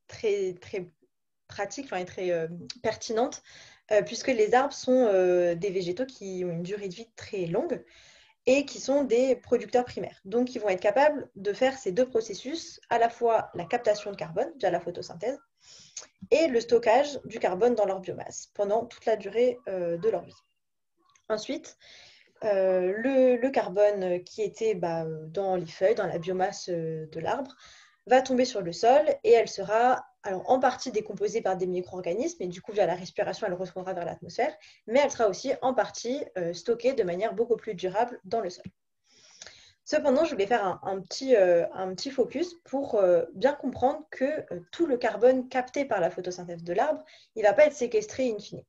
très, très pratique et très pertinente, puisque les arbres sont des végétaux qui ont une durée de vie très longue et qui sont des producteurs primaires. Donc, ils vont être capables de faire ces 2 processus, à la fois la captation de carbone via la photosynthèse et le stockage du carbone dans leur biomasse pendant toute la durée de leur vie. Ensuite, le carbone qui était dans les feuilles, dans la biomasse de l'arbre, va tomber sur le sol et elle sera en partie décomposée par des micro-organismes et du coup via la respiration elle retournera vers l'atmosphère, mais elle sera aussi en partie stockée de manière beaucoup plus durable dans le sol. Cependant, je voulais faire un petit focus pour bien comprendre que tout le carbone capté par la photosynthèse de l'arbre, il ne va pas être séquestré in fine.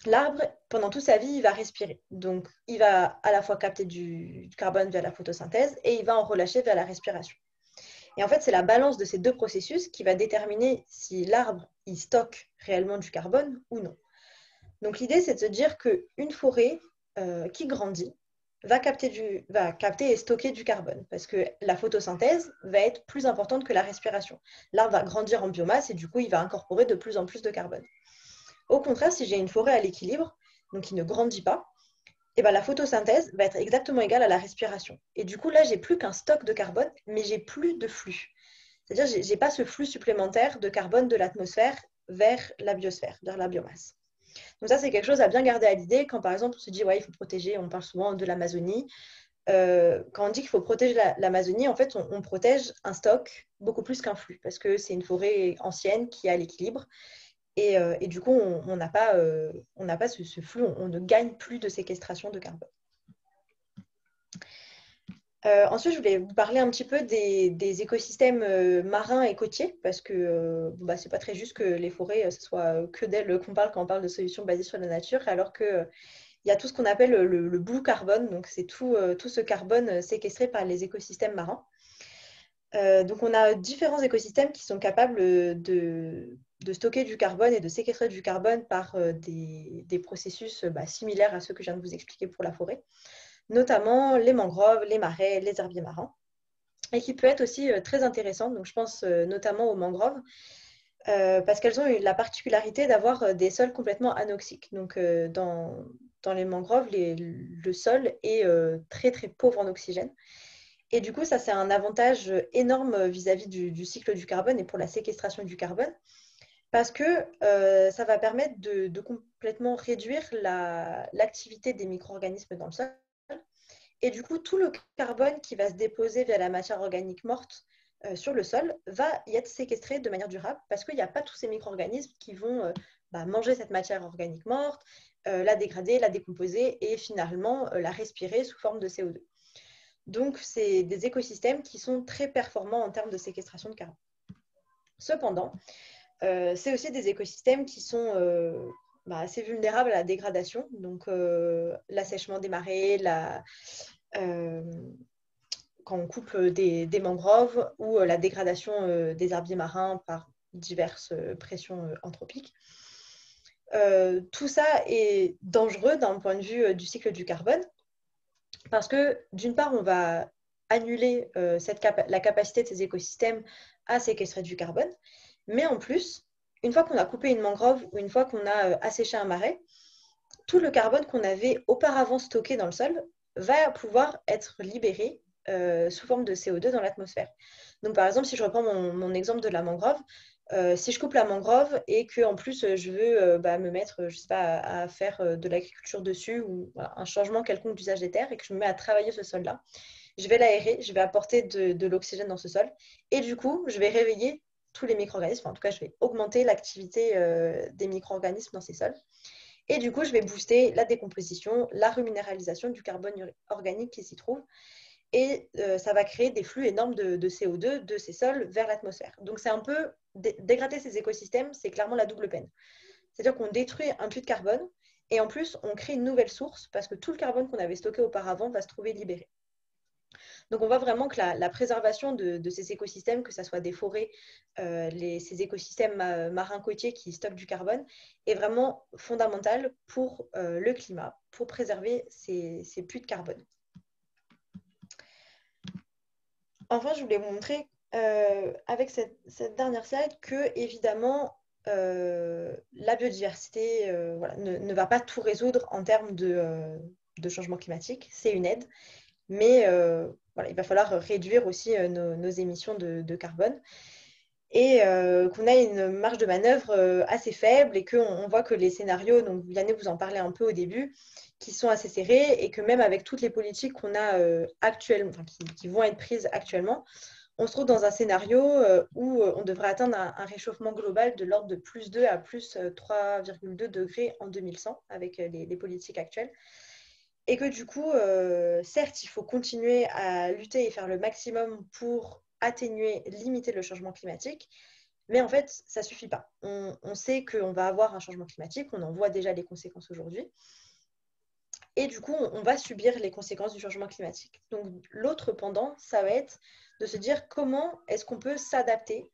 L'arbre, pendant toute sa vie, il va respirer. Donc, il va à la fois capter du carbone via la photosynthèse et il va en relâcher via la respiration. Et en fait, c'est la balance de ces 2 processus qui va déterminer si l'arbre il stocke réellement du carbone ou non. Donc, l'idée, c'est de se dire qu'une forêt qui grandit va capter et stocker du carbone parce que la photosynthèse va être plus importante que la respiration. L'arbre va grandir en biomasse et du coup, il va incorporer de plus en plus de carbone. Au contraire, si j'ai une forêt à l'équilibre, donc qui ne grandit pas, la photosynthèse va être exactement égale à la respiration. Et du coup, là, j'ai plus qu'un stock de carbone, mais j'ai plus de flux. C'est-à-dire, j'ai pas ce flux supplémentaire de carbone de l'atmosphère vers la biosphère, vers la biomasse. Donc ça, c'est quelque chose à bien garder à l'idée quand, par exemple, on se dit, ouais, il faut protéger, on parle souvent de l'Amazonie. Quand on dit qu'il faut protéger l'Amazonie, en fait, on protège un stock beaucoup plus qu'un flux, parce que c'est une forêt ancienne qui a l'équilibre. Et du coup, on n'a pas, ce flux, on ne gagne plus de séquestration de carbone. Ensuite, je voulais vous parler un petit peu des écosystèmes marins et côtiers, parce que c'est pas très juste que les forêts, ce soit que d'elles qu'on parle quand on parle de solutions basées sur la nature, alors qu'il y a tout ce qu'on appelle le blue carbone, donc c'est tout ce carbone séquestré par les écosystèmes marins. Donc, on a différents écosystèmes qui sont capables de stocker du carbone et de séquestrer du carbone par des processus similaires à ceux que je viens de vous expliquer pour la forêt, notamment les mangroves, les marais, les herbiers marins, et qui peut être aussi très intéressant. Donc, je pense notamment aux mangroves, parce qu'elles ont la particularité d'avoir des sols complètement anoxiques. Donc, dans les mangroves, le sol est très, très pauvre en oxygène. Et du coup, ça, c'est un avantage énorme vis-à-vis du cycle du carbone et pour la séquestration du carbone, parce que ça va permettre de complètement réduire l'activité des micro-organismes dans le sol. Et du coup, tout le carbone qui va se déposer via la matière organique morte sur le sol va y être séquestré de manière durable, parce qu'il n'y a pas tous ces micro-organismes qui vont manger cette matière organique morte, la dégrader, la décomposer et finalement la respirer sous forme de CO2. Donc, c'est des écosystèmes qui sont très performants en termes de séquestration de carbone. Cependant, c'est aussi des écosystèmes qui sont assez vulnérables à la dégradation, donc l'assèchement des marais, quand on coupe des mangroves ou la dégradation des herbiers marins par diverses pressions anthropiques. Tout ça est dangereux d'un point de vue du cycle du carbone, parce que d'une part, on va annuler la capacité de ces écosystèmes à séquestrer du carbone, mais en plus, une fois qu'on a coupé une mangrove ou une fois qu'on a asséché un marais, tout le carbone qu'on avait auparavant stocké dans le sol va pouvoir être libéré sous forme de CO2 dans l'atmosphère. Donc, par exemple, si je reprends mon exemple de la mangrove, si je coupe la mangrove et qu'en plus je veux me mettre, je sais pas, à faire de l'agriculture dessus ou un changement quelconque d'usage des terres et que je me mets à travailler ce sol-là, je vais l'aérer, je vais apporter de l'oxygène dans ce sol et du coup, je vais réveiller tous les micro-organismes. En tout cas, je vais augmenter l'activité des micro-organismes dans ces sols. Et du coup, je vais booster la décomposition, la reminéralisation du carbone organique qui s'y trouve. Et ça va créer des flux énormes de CO2 de ces sols vers l'atmosphère. Donc, c'est un peu dégrader ces écosystèmes, c'est clairement la double peine. C'est-à-dire qu'on détruit un puits de carbone et en plus, on crée une nouvelle source parce que tout le carbone qu'on avait stocké auparavant va se trouver libéré. Donc, on voit vraiment que la préservation de ces écosystèmes, que ce soit des forêts, ces écosystèmes marins côtiers qui stockent du carbone, est vraiment fondamentale pour le climat, pour préserver ces puits de carbone. Enfin, je voulais vous montrer avec cette dernière slide que, évidemment, la biodiversité ne va pas tout résoudre en termes de changement climatique. C'est une aide, mais il va falloir réduire aussi nos émissions de carbone et qu'on a une marge de manœuvre assez faible et qu'on voit que les scénarios, donc Vianney vous en parlait un peu au début, qui sont assez serrés et que même avec toutes les politiques qu'on a actuellement, qui vont être prises actuellement, on se trouve dans un scénario où on devrait atteindre un réchauffement global de l'ordre de plus 2 à plus 3,2 degrés en 2100 avec les politiques actuelles. Et que du coup, certes, il faut continuer à lutter et faire le maximum pour atténuer, limiter le changement climatique, mais en fait, ça ne suffit pas. On sait qu'on va avoir un changement climatique, on en voit déjà les conséquences aujourd'hui. Et du coup, on va subir les conséquences du changement climatique. Donc, l'autre pendant, ça va être de se dire comment est-ce qu'on peut s'adapter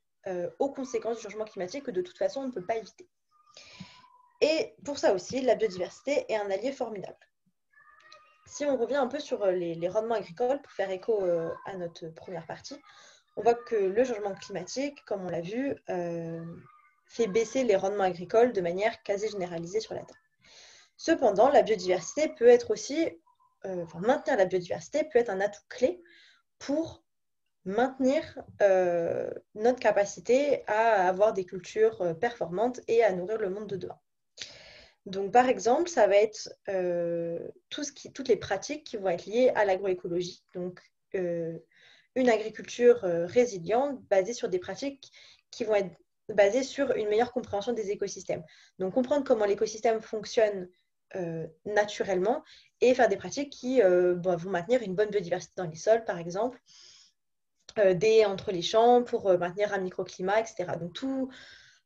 aux conséquences du changement climatique que de toute façon, on ne peut pas éviter. Et pour ça aussi, la biodiversité est un allié formidable. Si on revient un peu sur les rendements agricoles, pour faire écho à notre première partie, on voit que le changement climatique, comme on l'a vu, fait baisser les rendements agricoles de manière quasi généralisée sur la Terre. Cependant, la biodiversité peut être aussi, maintenir la biodiversité peut être un atout clé pour maintenir notre capacité à avoir des cultures performantes et à nourrir le monde de demain. Donc, par exemple, ça va être toutes les pratiques qui vont être liées à l'agroécologie. Donc, une agriculture résiliente basée sur des pratiques qui vont être basées sur une meilleure compréhension des écosystèmes. Donc, comprendre comment l'écosystème fonctionne naturellement et faire des pratiques qui vont maintenir une bonne biodiversité dans les sols, par exemple, des haies entre les champs pour maintenir un microclimat, etc. Donc,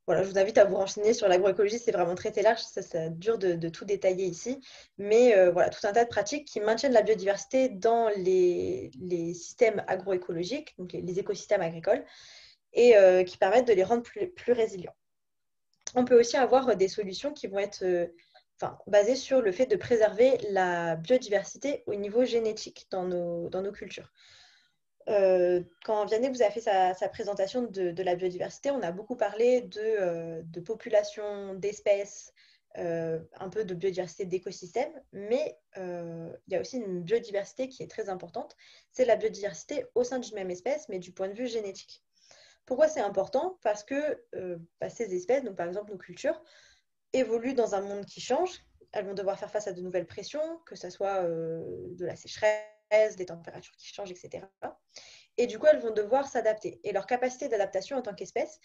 voilà, je vous invite à vous renseigner sur l'agroécologie, c'est vraiment très large, ça dure de tout détailler ici. Mais voilà, tout un tas de pratiques qui maintiennent la biodiversité dans les systèmes agroécologiques, donc les écosystèmes agricoles, et qui permettent de les rendre plus résilients. On peut aussi avoir des solutions qui vont être basées sur le fait de préserver la biodiversité au niveau génétique dans nos cultures. Quand Vianney vous a fait sa présentation de la biodiversité, on a beaucoup parlé de population, d'espèces, un peu de biodiversité d'écosystèmes, mais il y a aussi une biodiversité qui est très importante, c'est la biodiversité au sein d'une même espèce, mais du point de vue génétique. Pourquoi c'est important? Parce que ces espèces, donc par exemple nos cultures, évoluent dans un monde qui change. Elles vont devoir faire face à de nouvelles pressions, que ce soit de la sécheresse, des températures qui changent, etc. Et du coup, elles vont devoir s'adapter. Et leur capacité d'adaptation en tant qu'espèce,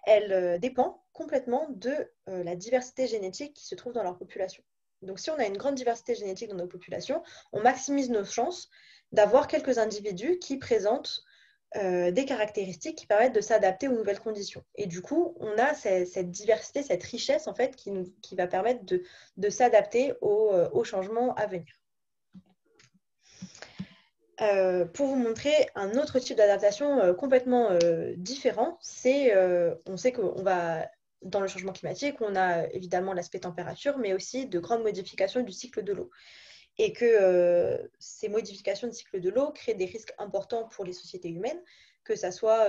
elle dépend complètement de la diversité génétique qui se trouve dans leur population. Donc, si on a une grande diversité génétique dans nos populations, on maximise nos chances d'avoir quelques individus qui présentent des caractéristiques qui permettent de s'adapter aux nouvelles conditions. Et du coup, on a cette diversité, cette richesse en fait, qui va permettre de s'adapter aux changements à venir. Pour vous montrer un autre type d'adaptation complètement différent, on sait qu'on va, dans le changement climatique, on a évidemment l'aspect température, mais aussi de grandes modifications du cycle de l'eau. Et que ces modifications du cycle de l'eau créent des risques importants pour les sociétés humaines, que ce soit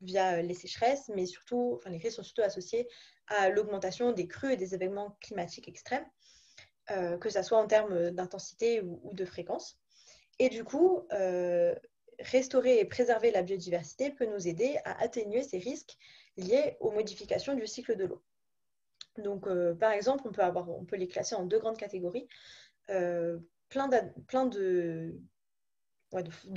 via les sécheresses, mais surtout, les risques sont surtout associés à l'augmentation des crues et des événements climatiques extrêmes, que ce soit en termes d'intensité ou de fréquence. Et du coup, restaurer et préserver la biodiversité peut nous aider à atténuer ces risques liés aux modifications du cycle de l'eau. Donc, par exemple, on peut les classer en deux grandes catégories. Plein de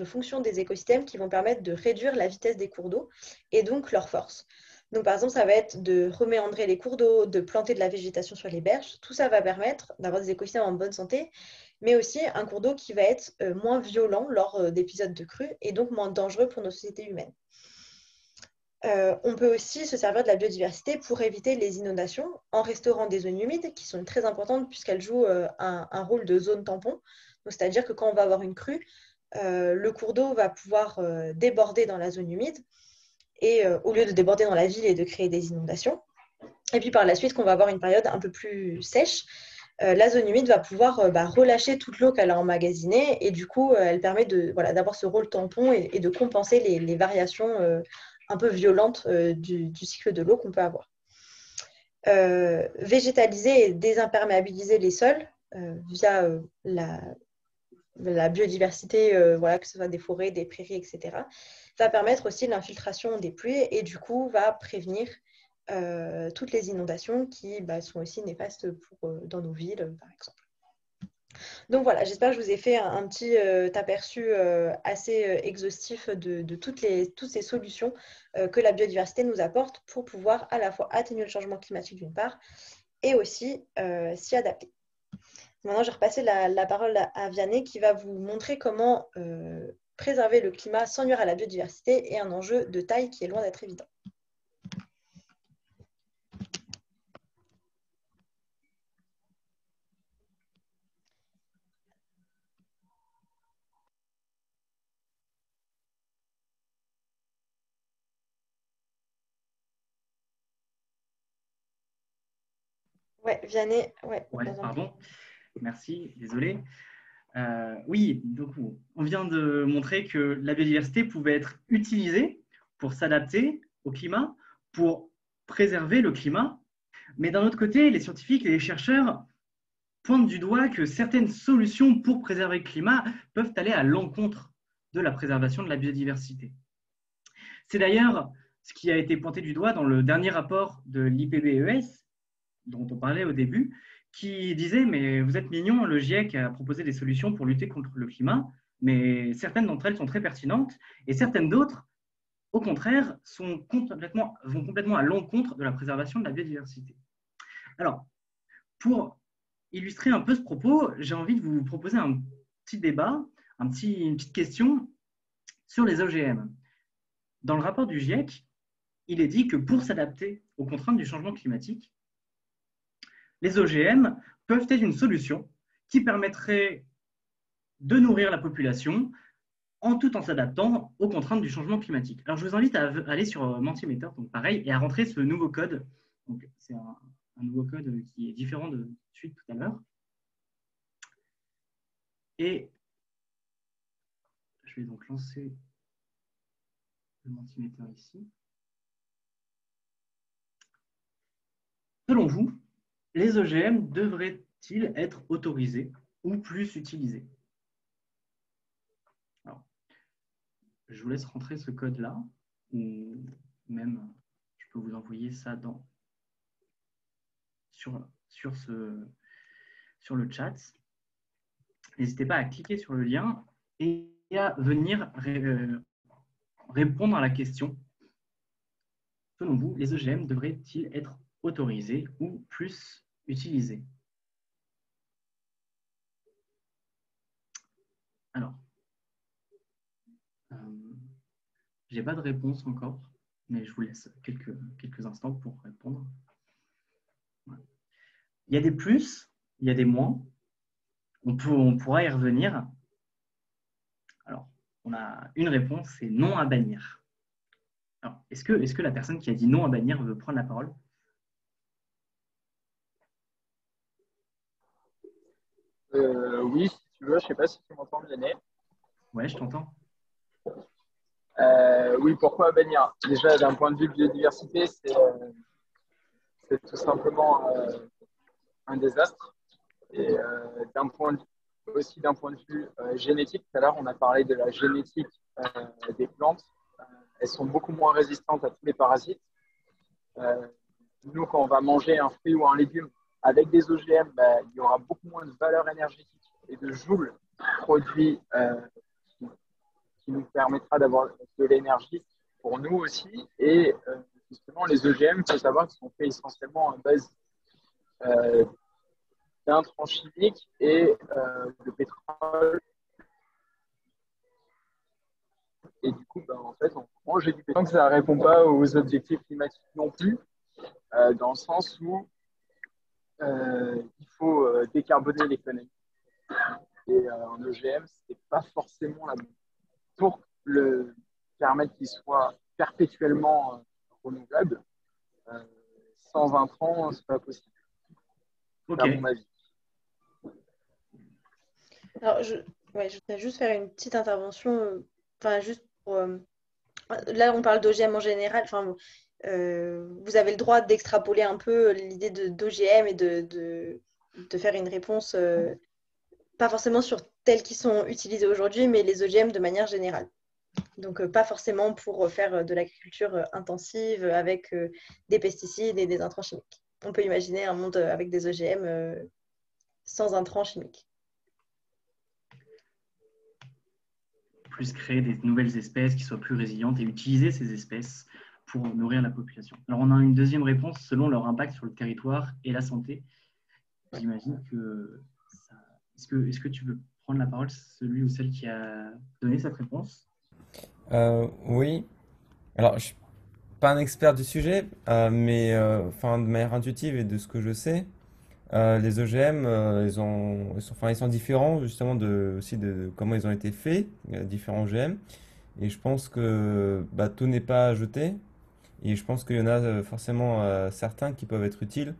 fonctions des écosystèmes qui vont permettre de réduire la vitesse des cours d'eau et donc leur force. Donc, par exemple, ça va être de reméandrer les cours d'eau, de planter de la végétation sur les berges. Tout ça va permettre d'avoir des écosystèmes en bonne santé, mais aussi un cours d'eau qui va être moins violent lors d'épisodes de crue et donc moins dangereux pour nos sociétés humaines. On peut aussi se servir de la biodiversité pour éviter les inondations en restaurant des zones humides qui sont très importantes puisqu'elles jouent un rôle de zone tampon. C'est-à-dire que quand on va avoir une crue, le cours d'eau va pouvoir déborder dans la zone humide et au lieu de déborder dans la ville et de créer des inondations. Et puis par la suite, quand on va avoir une période un peu plus sèche, la zone humide va pouvoir relâcher toute l'eau qu'elle a emmagasinée et du coup, elle permet d'avoir ce rôle tampon et de compenser les variations un peu violentes du cycle de l'eau qu'on peut avoir. Végétaliser et désimperméabiliser les sols via la biodiversité, que ce soit des forêts, des prairies, etc., va permettre aussi l'infiltration des pluies et du coup va prévenir toutes les inondations qui sont aussi néfastes dans nos villes, par exemple. Donc voilà, j'espère que je vous ai fait un petit aperçu assez exhaustif de toutes ces solutions que la biodiversité nous apporte pour pouvoir à la fois atténuer le changement climatique d'une part et aussi s'y adapter. Maintenant, je vais repasser la parole à Vianney qui va vous montrer comment préserver le climat sans nuire à la biodiversité est un enjeu de taille qui est loin d'être évident. Ouais, Vianney, ouais. Pardon. Merci, désolé. Oui, donc on vient de montrer que la biodiversité pouvait être utilisée pour s'adapter au climat, pour préserver le climat. Mais d'un autre côté, les scientifiques et les chercheurs pointent du doigt que certaines solutions pour préserver le climat peuvent aller à l'encontre de la préservation de la biodiversité. C'est d'ailleurs ce qui a été pointé du doigt dans le dernier rapport de l'IPBES, dont on parlait au début, qui disait, mais vous êtes mignons, le GIEC a proposé des solutions pour lutter contre le climat, mais certaines d'entre elles sont très pertinentes et certaines d'autres, au contraire, vont complètement à l'encontre de la préservation de la biodiversité. Alors, pour illustrer un peu ce propos, j'ai envie de vous proposer un petit débat, une petite question sur les OGM. Dans le rapport du GIEC, il est dit que pour s'adapter aux contraintes du changement climatique, les OGM peuvent être une solution qui permettrait de nourrir la population tout en s'adaptant aux contraintes du changement climatique. Alors, je vous invite à aller sur Mentimeter, donc pareil, et à rentrer ce nouveau code. Donc, c'est un nouveau code qui est différent de celui de tout à l'heure. Et je vais donc lancer le Mentimeter ici. Selon vous, les OGM devraient-ils être autorisés ou plus utilisés? Alors, je vous laisse rentrer ce code-là, ou même je peux vous envoyer ça sur le chat. N'hésitez pas à cliquer sur le lien et à venir répondre à la question. Selon vous, les OGM devraient-ils être autorisés ou plus utilisés? Alors, je n'ai pas de réponse encore, mais je vous laisse quelques instants pour répondre. Voilà. Il y a des plus, il y a des moins. On pourra y revenir. Alors, on a une réponse, c'est non à bannir. Alors, est-ce que la personne qui a dit non à bannir veut prendre la parole? Oui, si tu veux, je ne sais pas si tu m'entends, Vianney. Ouais, je t'entends. Oui, pourquoi bannir? Déjà, d'un point de vue biodiversité, c'est tout simplement un désastre. Et aussi d'un point de vue génétique, tout à l'heure, on a parlé de la génétique des plantes. Elles sont beaucoup moins résistantes à tous les parasites. Nous, quand on va manger un fruit ou un légume avec des OGM, il y aura beaucoup moins de valeur énergétique et de joules produits qui nous permettra d'avoir de l'énergie pour nous aussi. Et justement, les OGM, il faut savoir qu'ils sont faits essentiellement à base d'intrants chimiques et de pétrole. Et du coup, en fait, on mange du pétrole. Donc, ça ne répond pas aux objectifs climatiques non plus, dans le sens où il faut décarboner l'économie. Et un OGM, ce n'est pas forcément la bonne. Pour le permettre qu'il soit perpétuellement renouvelable, sans intrants, ce n'est pas possible. Okay. À mon avis. Alors, je voudrais juste faire une petite intervention, juste pour, là, on parle d'OGM en général. Vous avez le droit d'extrapoler un peu l'idée d'OGM et de faire une réponse, pas forcément sur telles qui sont utilisées aujourd'hui, mais les OGM de manière générale. Donc, pas forcément pour faire de l'agriculture intensive avec des pesticides et des intrants chimiques. On peut imaginer un monde avec des OGM sans intrants chimiques. Plus créer des nouvelles espèces qui soient plus résilientes et utiliser ces espèces pour nourrir la population. Alors, on a une deuxième réponse selon leur impact sur le territoire et la santé. J'imagine que ça... Est-ce que tu veux prendre la parole, celui ou celle qui a donné cette réponse? Oui. Alors, je suis pas un expert du sujet, mais de manière intuitive et de ce que je sais, les OGM, ils sont différents justement aussi de comment ils ont été faits, différents OGM. Et je pense que tout n'est pas à jeter. Et je pense qu'il y en a forcément certains qui peuvent être utiles.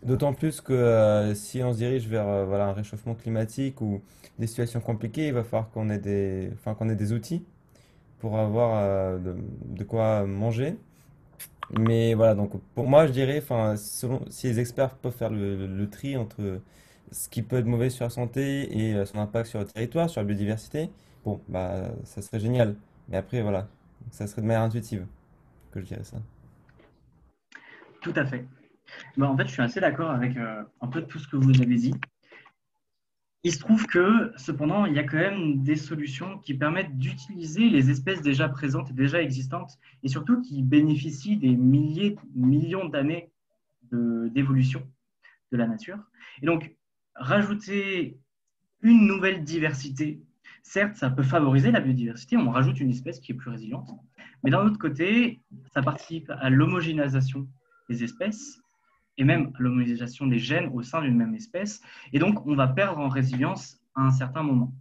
D'autant plus que si on se dirige vers un réchauffement climatique ou des situations compliquées, il va falloir qu'on ait qu'on ait des outils pour avoir de quoi manger. Mais voilà, donc pour moi, je dirais, si les experts peuvent faire le tri entre ce qui peut être mauvais sur la santé et son impact sur le territoire, sur la biodiversité, bon, ça serait génial. Mais après, voilà, ça serait de manière intuitive que je dirais ça. Tout à fait. En fait, je suis assez d'accord avec un peu tout ce que vous avez dit. Il se trouve que, cependant, il y a quand même des solutions qui permettent d'utiliser les espèces déjà présentes et déjà existantes, et surtout qui bénéficient des milliers, millions d'années d'évolution de la nature. Et donc, rajouter une nouvelle diversité, certes, ça peut favoriser la biodiversité, on rajoute une espèce qui est plus résiliente, mais d'un autre côté, ça participe à l'homogénéisation des espèces, et même à l'homogénéisation des gènes au sein d'une même espèce. Et donc, on va perdre en résilience à un certain moment.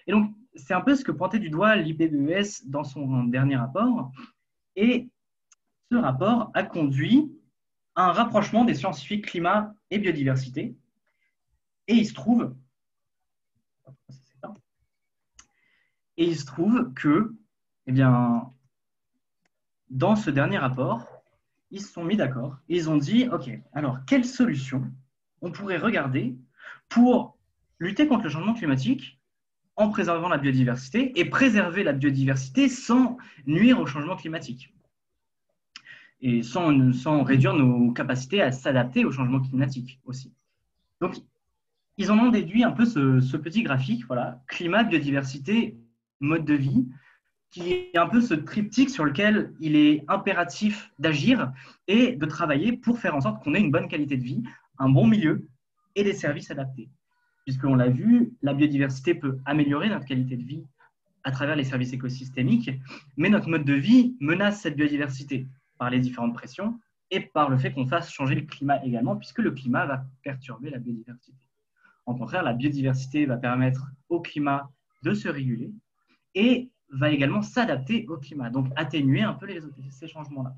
Et donc, c'est un peu ce que pointait du doigt l'IPBES dans son dernier rapport. Et ce rapport a conduit à un rapprochement des scientifiques climat et biodiversité. Et il se trouve, que, eh bien, dans ce dernier rapport, ils se sont mis d'accord et ils ont dit, OK, alors quelle solution on pourrait regarder pour lutter contre le changement climatique en préservant la biodiversité et préserver la biodiversité sans nuire au changement climatique et sans réduire nos capacités à s'adapter au changement climatique aussi. Donc, ils en ont déduit un peu ce petit graphique, voilà, climat, biodiversité, mode de vie, qui est un peu ce triptyque sur lequel il est impératif d'agir et de travailler pour faire en sorte qu'on ait une bonne qualité de vie, un bon milieu et des services adaptés. Puisqu'on l'a vu, la biodiversité peut améliorer notre qualité de vie à travers les services écosystémiques, mais notre mode de vie menace cette biodiversité par les différentes pressions et par le fait qu'on fasse changer le climat également, puisque le climat va perturber la biodiversité. En contraire, la biodiversité va permettre au climat de se réguler et va également s'adapter au climat, donc atténuer un peu ces changements-là.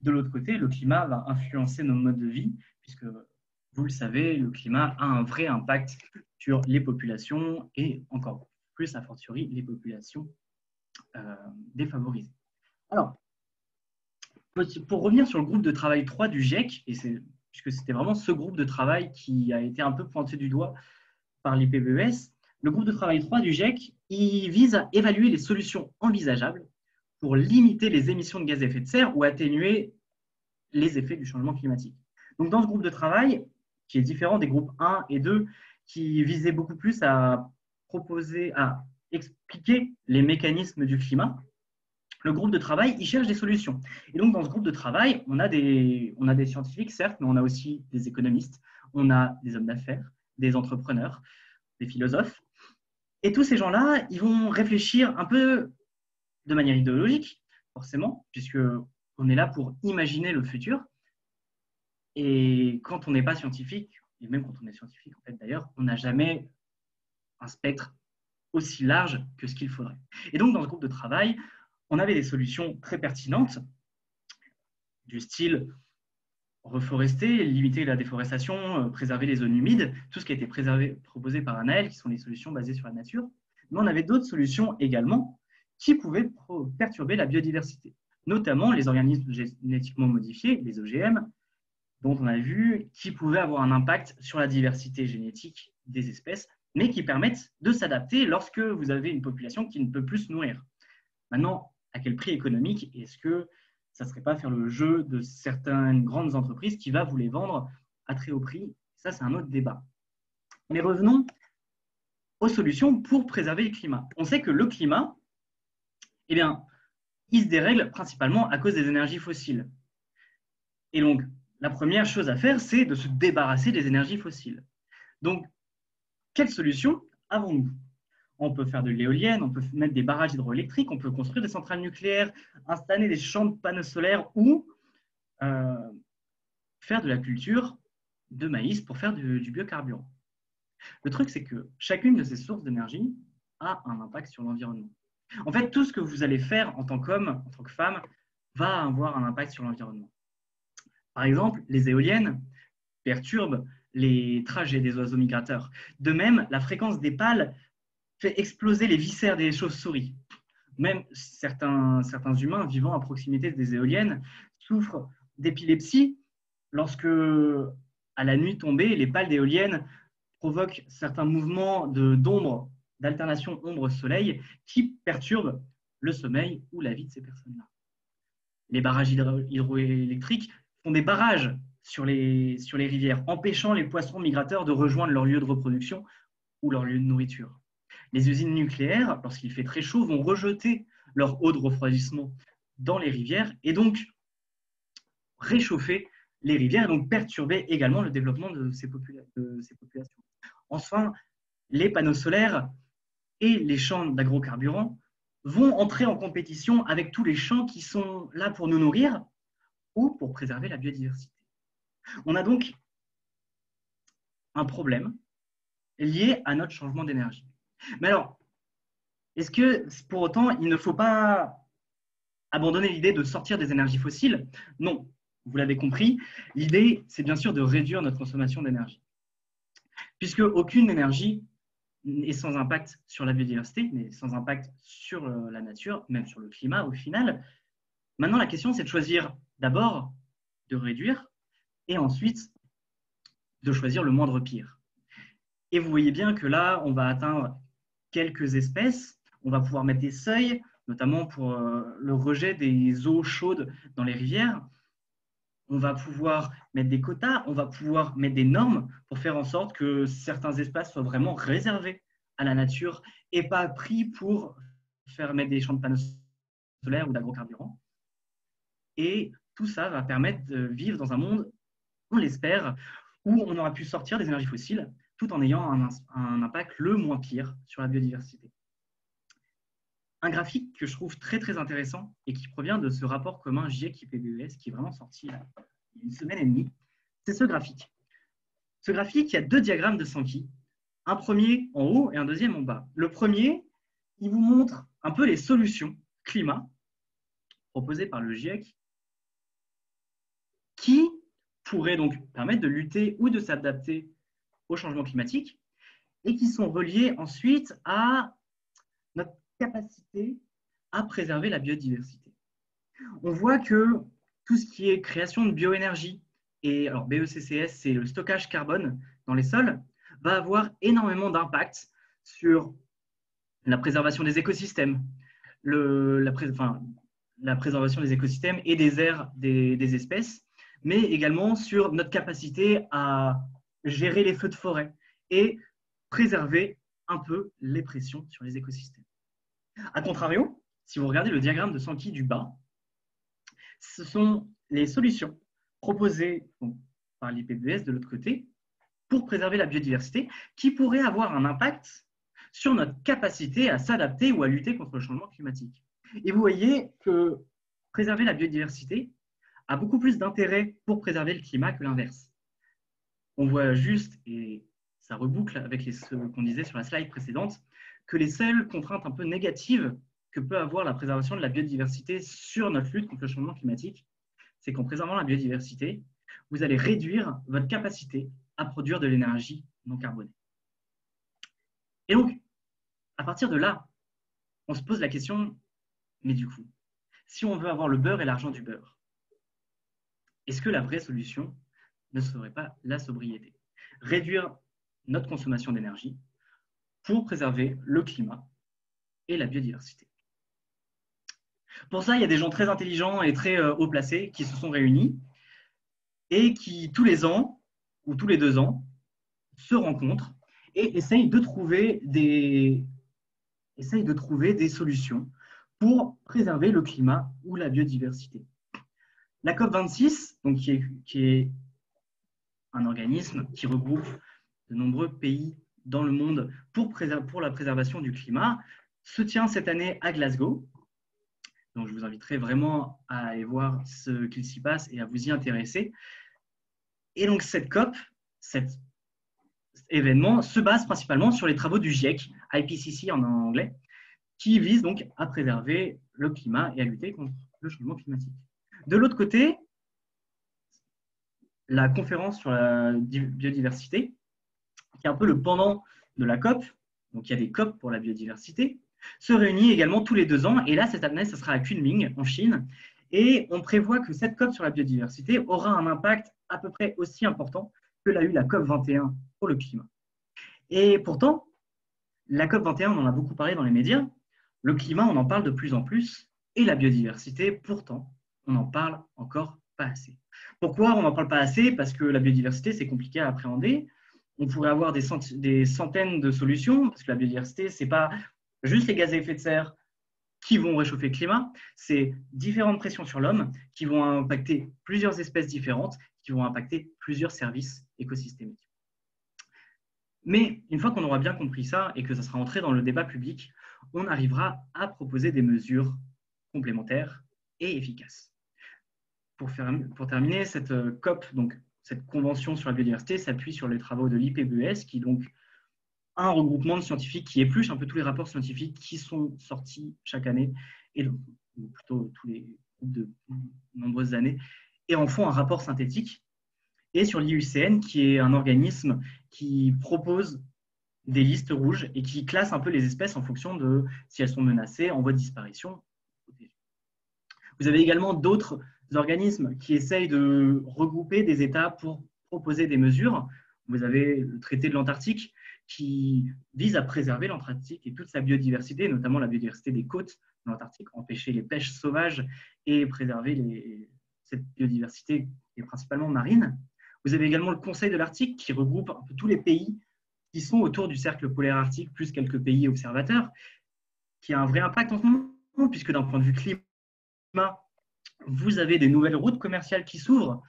De l'autre côté, le climat va influencer nos modes de vie, puisque, vous le savez, le climat a un vrai impact sur les populations et encore plus, a fortiori, les populations défavorisées. Alors, pour revenir sur le groupe de travail 3 du GIEC, puisque c'était vraiment ce groupe de travail qui a été un peu pointé du doigt par l'IPBES, le groupe de travail 3 du GIEC, il vise à évaluer les solutions envisageables pour limiter les émissions de gaz à effet de serre ou atténuer les effets du changement climatique. Donc, dans ce groupe de travail, qui est différent des groupes 1 et 2, qui visaient beaucoup plus à expliquer les mécanismes du climat, le groupe de travail, il cherche des solutions. Et donc, dans ce groupe de travail, on a des scientifiques, certes, mais on a aussi des économistes, on a des hommes d'affaires, des entrepreneurs, des philosophes. Et tous ces gens-là, ils vont réfléchir un peu de manière idéologique, forcément, puisqu'on est là pour imaginer le futur. Et quand on n'est pas scientifique, et même quand on est scientifique, en fait, d'ailleurs, on n'a jamais un spectre aussi large que ce qu'il faudrait. Et donc, dans ce groupe de travail, on avait des solutions très pertinentes, du style reforester, limiter la déforestation, préserver les zones humides, tout ce qui a été proposé par Anaël, qui sont les solutions basées sur la nature. Mais on avait d'autres solutions également qui pouvaient perturber la biodiversité, notamment les organismes génétiquement modifiés, les OGM, dont on a vu qui pouvaient avoir un impact sur la diversité génétique des espèces, mais qui permettent de s'adapter lorsque vous avez une population qui ne peut plus se nourrir. Maintenant, à quel prix économique est-ce que ça ne serait pas faire le jeu de certaines grandes entreprises qui va vous les vendre à très haut prix? Ça, c'est un autre débat. Mais revenons aux solutions pour préserver le climat. On sait que le climat, eh bien, il se dérègle principalement à cause des énergies fossiles. Et donc, la première chose à faire, c'est de se débarrasser des énergies fossiles. Donc, quelle solution avons-nous? On peut faire de l'éolienne, on peut mettre des barrages hydroélectriques, on peut construire des centrales nucléaires, installer des champs de panneaux solaires ou faire de la culture de maïs pour faire du biocarburant. Le truc, c'est que chacune de ces sources d'énergie a un impact sur l'environnement. En fait, tout ce que vous allez faire en tant qu'homme, en tant que femme, va avoir un impact sur l'environnement. Par exemple, les éoliennes perturbent les trajets des oiseaux migrateurs. De même, la fréquence des pales fait exploser les viscères des chauves-souris. Même certains humains vivant à proximité des éoliennes souffrent d'épilepsie lorsque, à la nuit tombée, les pales d'éoliennes provoquent certains mouvements d'ombre, d'alternation ombre-soleil qui perturbent le sommeil ou la vie de ces personnes-là. Les barrages hydroélectriques font des barrages sur les rivières, empêchant les poissons migrateurs de rejoindre leur lieu de reproduction ou leur lieu de nourriture. Les usines nucléaires, lorsqu'il fait très chaud, vont rejeter leur eau de refroidissement dans les rivières et donc réchauffer les rivières et donc perturber également le développement de ces populations. Enfin, les panneaux solaires et les champs d'agrocarburants vont entrer en compétition avec tous les champs qui sont là pour nous nourrir ou pour préserver la biodiversité. On a donc un problème lié à notre changement d'énergie. Mais alors, est-ce que pour autant, il ne faut pas abandonner l'idée de sortir des énergies fossiles? Non, vous l'avez compris, l'idée, c'est bien sûr de réduire notre consommation d'énergie. Puisque aucune énergie n'est sans impact sur la biodiversité, mais sans impact sur la nature, même sur le climat au final. Maintenant, la question, c'est de choisir d'abord de réduire et ensuite de choisir le moindre pire. Et vous voyez bien que là, on va atteindre quelques espèces, on va pouvoir mettre des seuils, notamment pour le rejet des eaux chaudes dans les rivières. On va pouvoir mettre des quotas, on va pouvoir mettre des normes pour faire en sorte que certains espaces soient vraiment réservés à la nature et pas pris pour faire mettre des champs de panneaux solaires ou d'agrocarburants. Et tout ça va permettre de vivre dans un monde, on l'espère, où on aura pu sortir des énergies fossiles tout en ayant un impact le moins pire sur la biodiversité. Un graphique que je trouve très très intéressant et qui provient de ce rapport commun GIEC-IPBES qui est vraiment sorti il y a une semaine et demie, c'est ce graphique. Ce graphique, il y a deux diagrammes de Sankey, un premier en haut et un deuxième en bas. Le premier, il vous montre un peu les solutions climat proposées par le GIEC qui pourraient donc permettre de lutter ou de s'adapter au changement climatique et qui sont reliées ensuite à notre capacité à préserver la biodiversité. On voit que tout ce qui est création de bioénergie, et alors BECCS, c'est le stockage carbone dans les sols, va avoir énormément d'impact sur la préservation des écosystèmes, la préservation des écosystèmes et des aires des espèces, mais également sur notre capacité à gérer les feux de forêt et préserver un peu les pressions sur les écosystèmes. A contrario, si vous regardez le diagramme de Sankey du bas, ce sont les solutions proposées par l'IPBES de l'autre côté pour préserver la biodiversité qui pourraient avoir un impact sur notre capacité à s'adapter ou à lutter contre le changement climatique. Et vous voyez que préserver la biodiversité a beaucoup plus d'intérêt pour préserver le climat que l'inverse. On voit juste, et ça reboucle avec ce qu'on disait sur la slide précédente, que les seules contraintes un peu négatives que peut avoir la préservation de la biodiversité sur notre lutte contre le changement climatique, c'est qu'en préservant la biodiversité, vous allez réduire votre capacité à produire de l'énergie non carbonée. Et donc, à partir de là, on se pose la question, mais du coup, si on veut avoir le beurre et l'argent du beurre, est-ce que la vraie solution ne serait pas la sobriété? Réduire notre consommation d'énergie pour préserver le climat et la biodiversité. Pour ça, il y a des gens très intelligents et très haut placés qui se sont réunis et qui, tous les ans ou tous les 2 ans, se rencontrent et essayent de trouver des solutions pour préserver le climat ou la biodiversité. La COP26, donc, qui est un organisme qui regroupe de nombreux pays dans le monde pour la préservation du climat, se tient cette année à Glasgow. Donc, je vous inviterai vraiment à aller voir ce qu'il s'y passe et à vous y intéresser. Et donc, cette COP, cet événement, se base principalement sur les travaux du GIEC, IPCC en anglais, qui vise donc à préserver le climat et à lutter contre le changement climatique. De l'autre côté, la conférence sur la biodiversité, qui est un peu le pendant de la COP, donc il y a des COP pour la biodiversité, se réunit également tous les 2 ans. Et là, cette année, ça sera à Kunming, en Chine. Et on prévoit que cette COP sur la biodiversité aura un impact à peu près aussi important que l'a eu la COP 21 pour le climat. Et pourtant, la COP 21, on en a beaucoup parlé dans les médias. Le climat, on en parle de plus en plus. Et la biodiversité, pourtant, on en parle encore pas assez. Pourquoi on n'en parle pas assez? Parce que la biodiversité, c'est compliqué à appréhender. On pourrait avoir des centaines de solutions, parce que la biodiversité, ce n'est pas juste les gaz à effet de serre qui vont réchauffer le climat, c'est différentes pressions sur l'homme qui vont impacter plusieurs espèces différentes, qui vont impacter plusieurs services écosystémiques. Mais une fois qu'on aura bien compris ça et que ça sera entré dans le débat public, on arrivera à proposer des mesures complémentaires et efficaces. Pour terminer, cette COP, donc cette convention sur la biodiversité, s'appuie sur les travaux de l'IPBES, qui est donc un regroupement de scientifiques qui épluche un peu tous les rapports scientifiques qui sont sortis chaque année, et donc, plutôt tous les groupes de nombreuses années, et en font un rapport synthétique. Et sur l'IUCN, qui est un organisme qui propose des listes rouges et qui classe un peu les espèces en fonction de si elles sont menacées, en voie de disparition. Vous avez également d'autres organismes qui essayent de regrouper des États pour proposer des mesures. Vous avez le traité de l'Antarctique qui vise à préserver l'Antarctique et toute sa biodiversité, notamment la biodiversité des côtes de l'Antarctique, empêcher les pêches sauvages et préserver cette biodiversité qui est principalement marine. Vous avez également le Conseil de l'Arctique qui regroupe un peu tous les pays qui sont autour du cercle polaire arctique, plus quelques pays observateurs, qui a un vrai impact en ce moment, puisque d'un point de vue climat, vous avez des nouvelles routes commerciales qui s'ouvrent,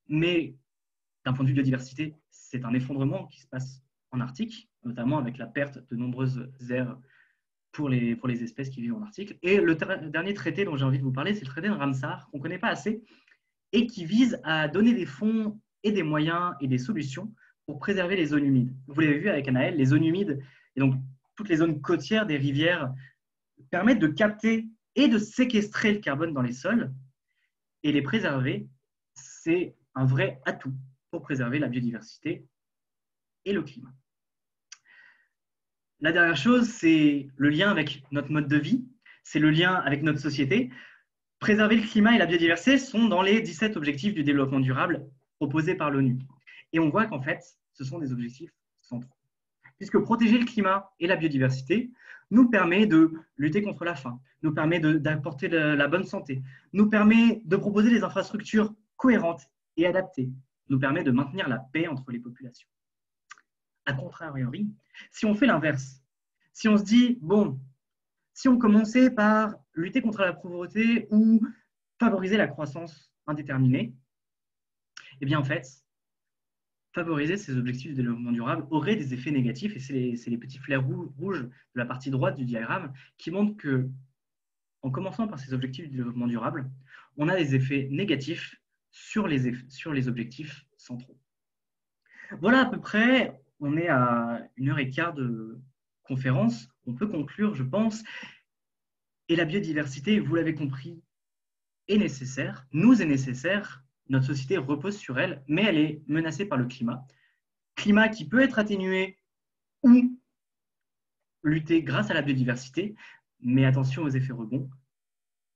mais d'un point de vue biodiversité, c'est un effondrement qui se passe en Arctique, notamment avec la perte de nombreuses aires pour les espèces qui vivent en Arctique. Et le dernier traité dont j'ai envie de vous parler, c'est le traité de Ramsar, qu'on ne connaît pas assez, et qui vise à donner des fonds et des moyens et des solutions pour préserver les zones humides. Vous l'avez vu avec Anaël, les zones humides, et donc toutes les zones côtières des rivières, permettent de capter et de séquestrer le carbone dans les sols, et les préserver, c'est un vrai atout pour préserver la biodiversité et le climat. La dernière chose, c'est le lien avec notre mode de vie, c'est le lien avec notre société. Préserver le climat et la biodiversité sont dans les 17 objectifs du développement durable proposés par l'ONU. Et on voit qu'en fait, ce sont des objectifs centraux. Puisque protéger le climat et la biodiversité nous permet de lutter contre la faim, nous permet d'apporter la bonne santé, nous permet de proposer des infrastructures cohérentes et adaptées, nous permet de maintenir la paix entre les populations. A contrariori, si on fait l'inverse, si on se dit, bon, si on commençait par lutter contre la pauvreté ou favoriser la croissance indéterminée, eh bien en fait, favoriser ces objectifs de développement durable aurait des effets négatifs, et c'est les petits flares rouges de la partie droite du diagramme qui montrent que, en commençant par ces objectifs de développement durable, on a des effets négatifs sur les objectifs centraux. Voilà à peu près, on est à 1h15 de conférence, on peut conclure, je pense, et la biodiversité, vous l'avez compris, est nécessaire, nous est nécessaire. Notre société repose sur elle, mais elle est menacée par le climat. Climat qui peut être atténué ou lutter grâce à la biodiversité, mais attention aux effets rebonds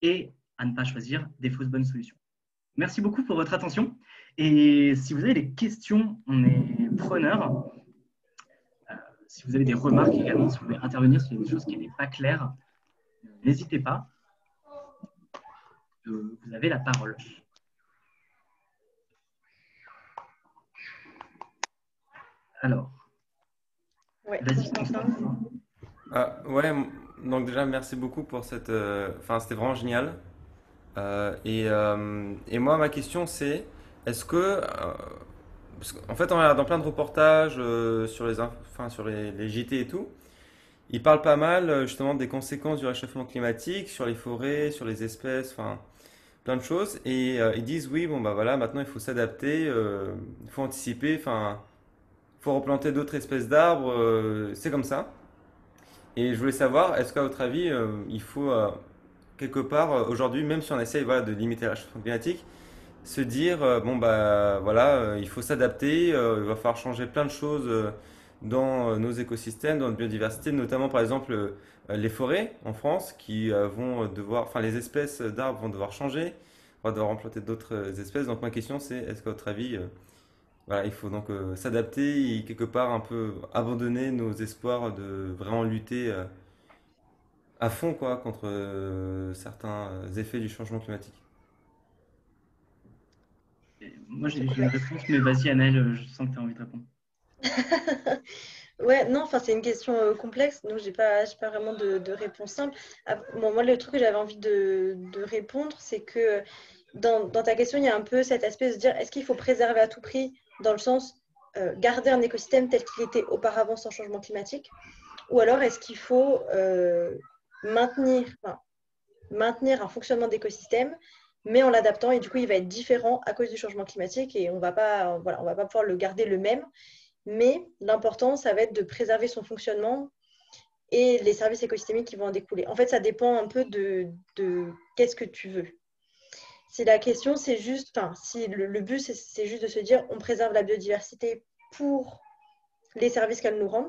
et à ne pas choisir des fausses bonnes solutions. Merci beaucoup pour votre attention. Et si vous avez des questions, on est preneurs. Si vous avez des remarques également, si vous voulez intervenir sur des choses qui n'étaient pas claires, n'hésitez pas. Vous avez la parole. Alors, ouais, vas-y. Ouais, donc déjà, merci beaucoup pour cette... Enfin, c'était vraiment génial. Et moi, ma question, c'est, est-ce que... parce qu'en fait, on regarde dans plein de reportages sur les JT et tout, ils parlent pas mal justement des conséquences du réchauffement climatique sur les forêts, sur les espèces, enfin plein de choses. Et ils disent oui, bon bah voilà, maintenant il faut s'adapter, il faut anticiper, enfin il faut replanter d'autres espèces d'arbres, c'est comme ça. Et je voulais savoir, est-ce qu'à votre avis, il faut quelque part aujourd'hui, même si on essaye voilà, de limiter le réchauffement climatique, se dire bon bah voilà, il faut s'adapter, il va falloir changer plein de choses dans nos écosystèmes, dans notre biodiversité, notamment par exemple les forêts en France qui vont devoir, enfin les espèces d'arbres vont devoir changer, on va devoir implanter d'autres espèces. Donc ma question c'est, est-ce qu'à votre avis, voilà, il faut donc s'adapter et quelque part un peu abandonner nos espoirs de vraiment lutter à fond quoi, contre certains effets du changement climatique? Moi, j'ai C'est une complexe. réponse, mais vas-y, Annelle, je sens que tu as envie de répondre. Ouais, non, enfin, c'est une question complexe, donc j'ai pas vraiment de réponse simple. Ah, bon, moi, le truc que j'avais envie de répondre, c'est que dans ta question, il y a un peu cet aspect de se dire, est-ce qu'il faut préserver à tout prix, dans le sens garder un écosystème tel qu'il était auparavant sans changement climatique, ou alors est-ce qu'il faut maintenir un fonctionnement d'écosystème, mais en l'adaptant, et du coup, il va être différent à cause du changement climatique, et on va pas pouvoir le garder le même. Mais l'important, ça va être de préserver son fonctionnement et les services écosystémiques qui vont en découler. En fait, ça dépend un peu de qu'est-ce que tu veux. Si la question, c'est juste, enfin, si le but, c'est juste de se dire, on préserve la biodiversité pour les services qu'elle nous rend,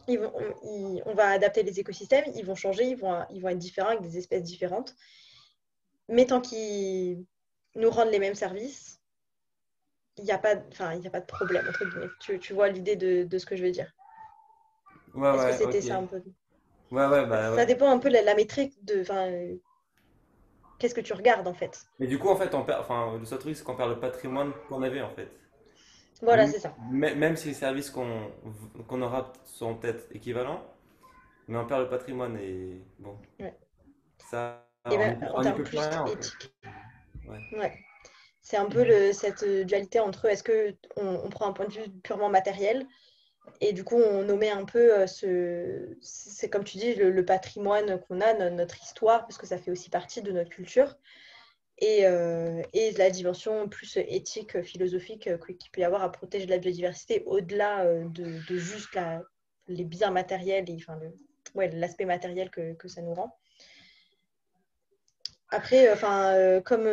on va adapter les écosystèmes, ils vont changer, ils vont être différents avec des espèces différentes. Mais tant qu'ils nous rendent les mêmes services, il n'y a pas, enfin, il n'y a pas de problème, entre guillemets. Tu vois l'idée de ce que je veux dire. Ouais, Est-ce que ouais, c'était ok. ça un peu? Ouais, bah Ça ouais. dépend un peu de la métrique de, enfin, qu'est-ce que tu regardes en fait. Mais du coup, en fait, on perd, enfin, le seul truc, c'est qu'on perd le patrimoine qu'on avait, en fait. Voilà, Même, c'est ça. même si les services qu'on aura sont peut-être équivalents, mais on perd le patrimoine et bon, Ouais. ça, Et même en on n'y termes peut plus plus rien, en fait. éthiques. Ouais. Ouais. C'est un peu cette dualité entre est-ce que on prend un point de vue purement matériel et du coup on omet un peu c'est comme tu dis le patrimoine qu'on a, notre histoire, parce que ça fait aussi partie de notre culture et la dimension plus éthique, philosophique qu'il peut y avoir à protéger la biodiversité au-delà de juste les biens matériels et enfin ouais, l'aspect matériel que ça nous rend. Après, comme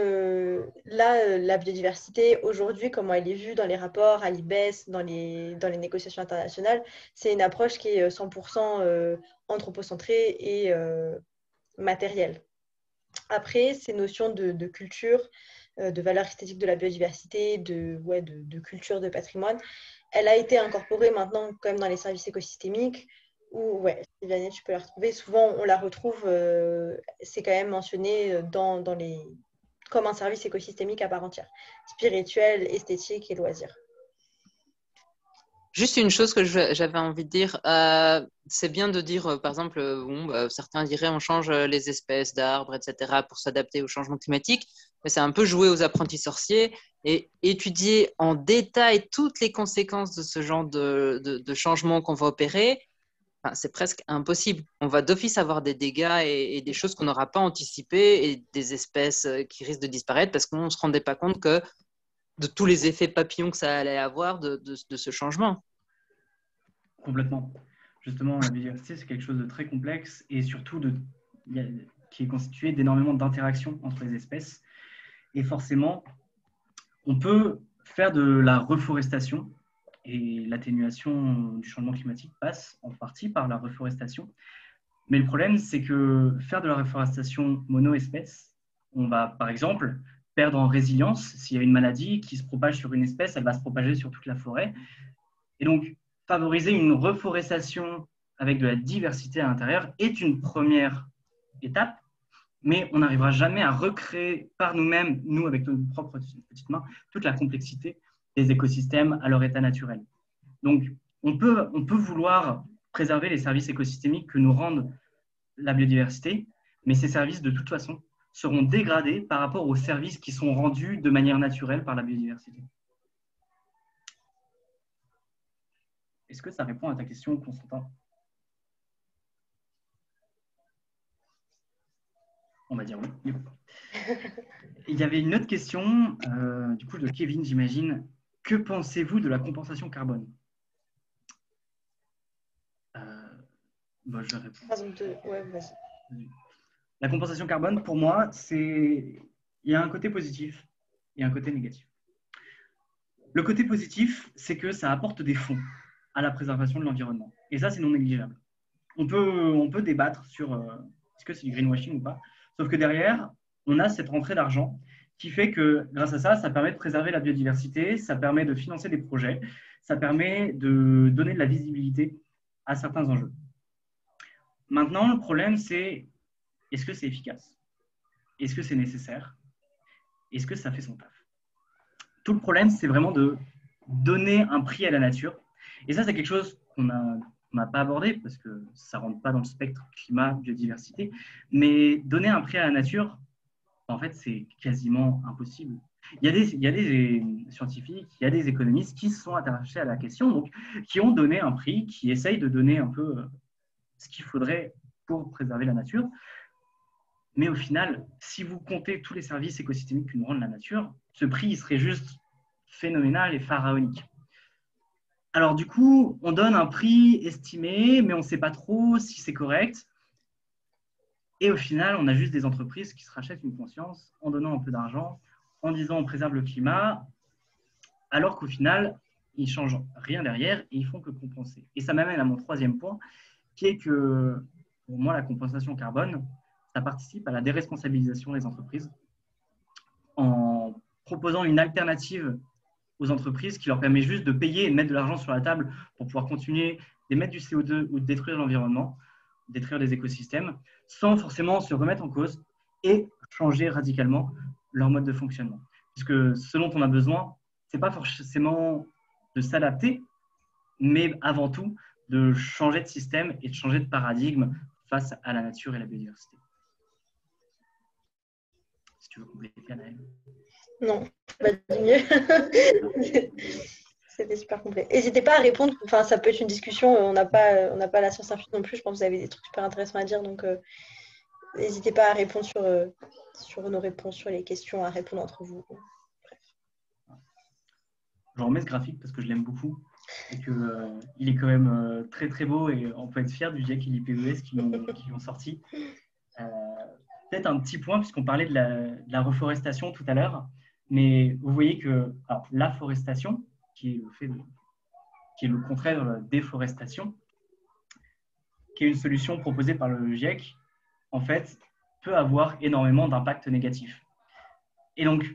là, la biodiversité, aujourd'hui, comment elle est vue dans les rapports à l'IBES, dans les négociations internationales, c'est une approche qui est 100% anthropocentrée et matérielle. Après, ces notions de culture, de valeur esthétique de la biodiversité, de culture, de patrimoine, elle a été incorporée maintenant quand même dans les services écosystémiques où, ouais, Sylviane, tu peux la retrouver. Souvent, on la retrouve, c'est quand même mentionné comme un service écosystémique à part entière. Spirituel, esthétique et loisirs. Juste une chose que j'avais envie de dire, c'est bien de dire, par exemple, bon, bah, certains diraient on change les espèces d'arbres, etc., pour s'adapter au changement climatique, mais c'est un peu jouer aux apprentis sorciers et étudier en détail toutes les conséquences de ce genre de changement qu'on va opérer. Enfin, c'est presque impossible. On va d'office avoir des dégâts et des choses qu'on n'aura pas anticipées et des espèces qui risquent de disparaître parce qu'on ne se rendait pas compte que de tous les effets papillons que ça allait avoir de ce changement. Complètement. Justement, la biodiversité, c'est quelque chose de très complexe et surtout qui est constitué d'énormément d'interactions entre les espèces. Et forcément, on peut faire de la reforestation et l'atténuation du changement climatique passe en partie par la reforestation. Mais le problème, c'est que faire de la reforestation mono-espèce, on va par exemple perdre en résilience. S'il y a une maladie qui se propage sur une espèce, elle va se propager sur toute la forêt. Et donc, favoriser une reforestation avec de la diversité à l'intérieur est une première étape, mais on n'arrivera jamais à recréer par nous-mêmes, nous avec nos propres petites mains, toute la complexité des écosystèmes à leur état naturel. Donc, on peut vouloir préserver les services écosystémiques que nous rendent la biodiversité, mais ces services, de toute façon, seront dégradés par rapport aux services qui sont rendus de manière naturelle par la biodiversité. Est-ce que ça répond à ta question, Constantin? On va dire oui. Il y avait une autre question, du coup, de Kevin, j'imagine. Que pensez-vous de la compensation carbone? Je réponds. Ouais, vas-y. La compensation carbone, pour moi, il y a un côté positif et un côté négatif. Le côté positif, c'est que ça apporte des fonds à la préservation de l'environnement. Et ça, c'est non négligeable. On peut débattre sur est-ce que c'est du greenwashing ou pas. Sauf que derrière, on a cette rentrée d'argent qui fait que grâce à ça, ça permet de préserver la biodiversité, ça permet de financer des projets, ça permet de donner de la visibilité à certains enjeux. Maintenant, le problème, c'est est-ce que c'est efficace? Est-ce que c'est nécessaire? Est-ce que ça fait son taf? tout le problème, c'est vraiment de donner un prix à la nature. Et ça, c'est quelque chose qu'on n'a pas abordé parce que ça ne rentre pas dans le spectre climat, biodiversité. Mais donner un prix à la nature, en fait, c'est quasiment impossible. Il y a des scientifiques, il y a des économistes qui se sont attachés à la question, donc qui ont donné un prix, qui essayent de donner un peu ce qu'il faudrait pour préserver la nature. Mais au final, si vous comptez tous les services écosystémiques que nous rend la nature, ce prix il serait juste phénoménal et pharaonique. Alors du coup, on donne un prix estimé, mais on ne sait pas trop si c'est correct. Et au final, on a juste des entreprises qui se rachètent une conscience en donnant un peu d'argent, en disant on préserve le climat, alors qu'au final, ils ne changent rien derrière et ils font que compenser. Et ça m'amène à mon troisième point, qui est que pour moi, la compensation carbone, ça participe à la déresponsabilisation des entreprises en proposant une alternative aux entreprises qui leur permet juste de payer et de mettre de l'argent sur la table pour pouvoir continuer d'émettre du CO2 ou de détruire l'environnement, détruire des écosystèmes, sans forcément se remettre en cause et changer radicalement leur mode de fonctionnement. Puisque ce dont on a besoin, ce n'est pas forcément de s'adapter, mais avant tout de changer de système et de changer de paradigme face à la nature et la biodiversité. Si tu veux compléter, Anaëlle. Non, pas du mieux. C'était super complet. N'hésitez pas à répondre. Enfin, ça peut être une discussion. On n'a pas la science infuse non plus. Je pense que vous avez des trucs super intéressants à dire. Donc, n'hésitez pas à répondre sur nos réponses, sur les questions, à répondre entre vous. Bref. Je remets ce graphique parce que je l'aime beaucoup et qu'il est quand même très très beau et on peut être fier du GIEC et l'IPBES qui l'ont sorti. Peut-être un petit point puisqu'on parlait de la reforestation tout à l'heure, mais vous voyez que alors, la forestation, qui est le contraire de la déforestation, qui est une solution proposée par le GIEC, en fait, peut avoir énormément d'impacts négatifs. Et donc,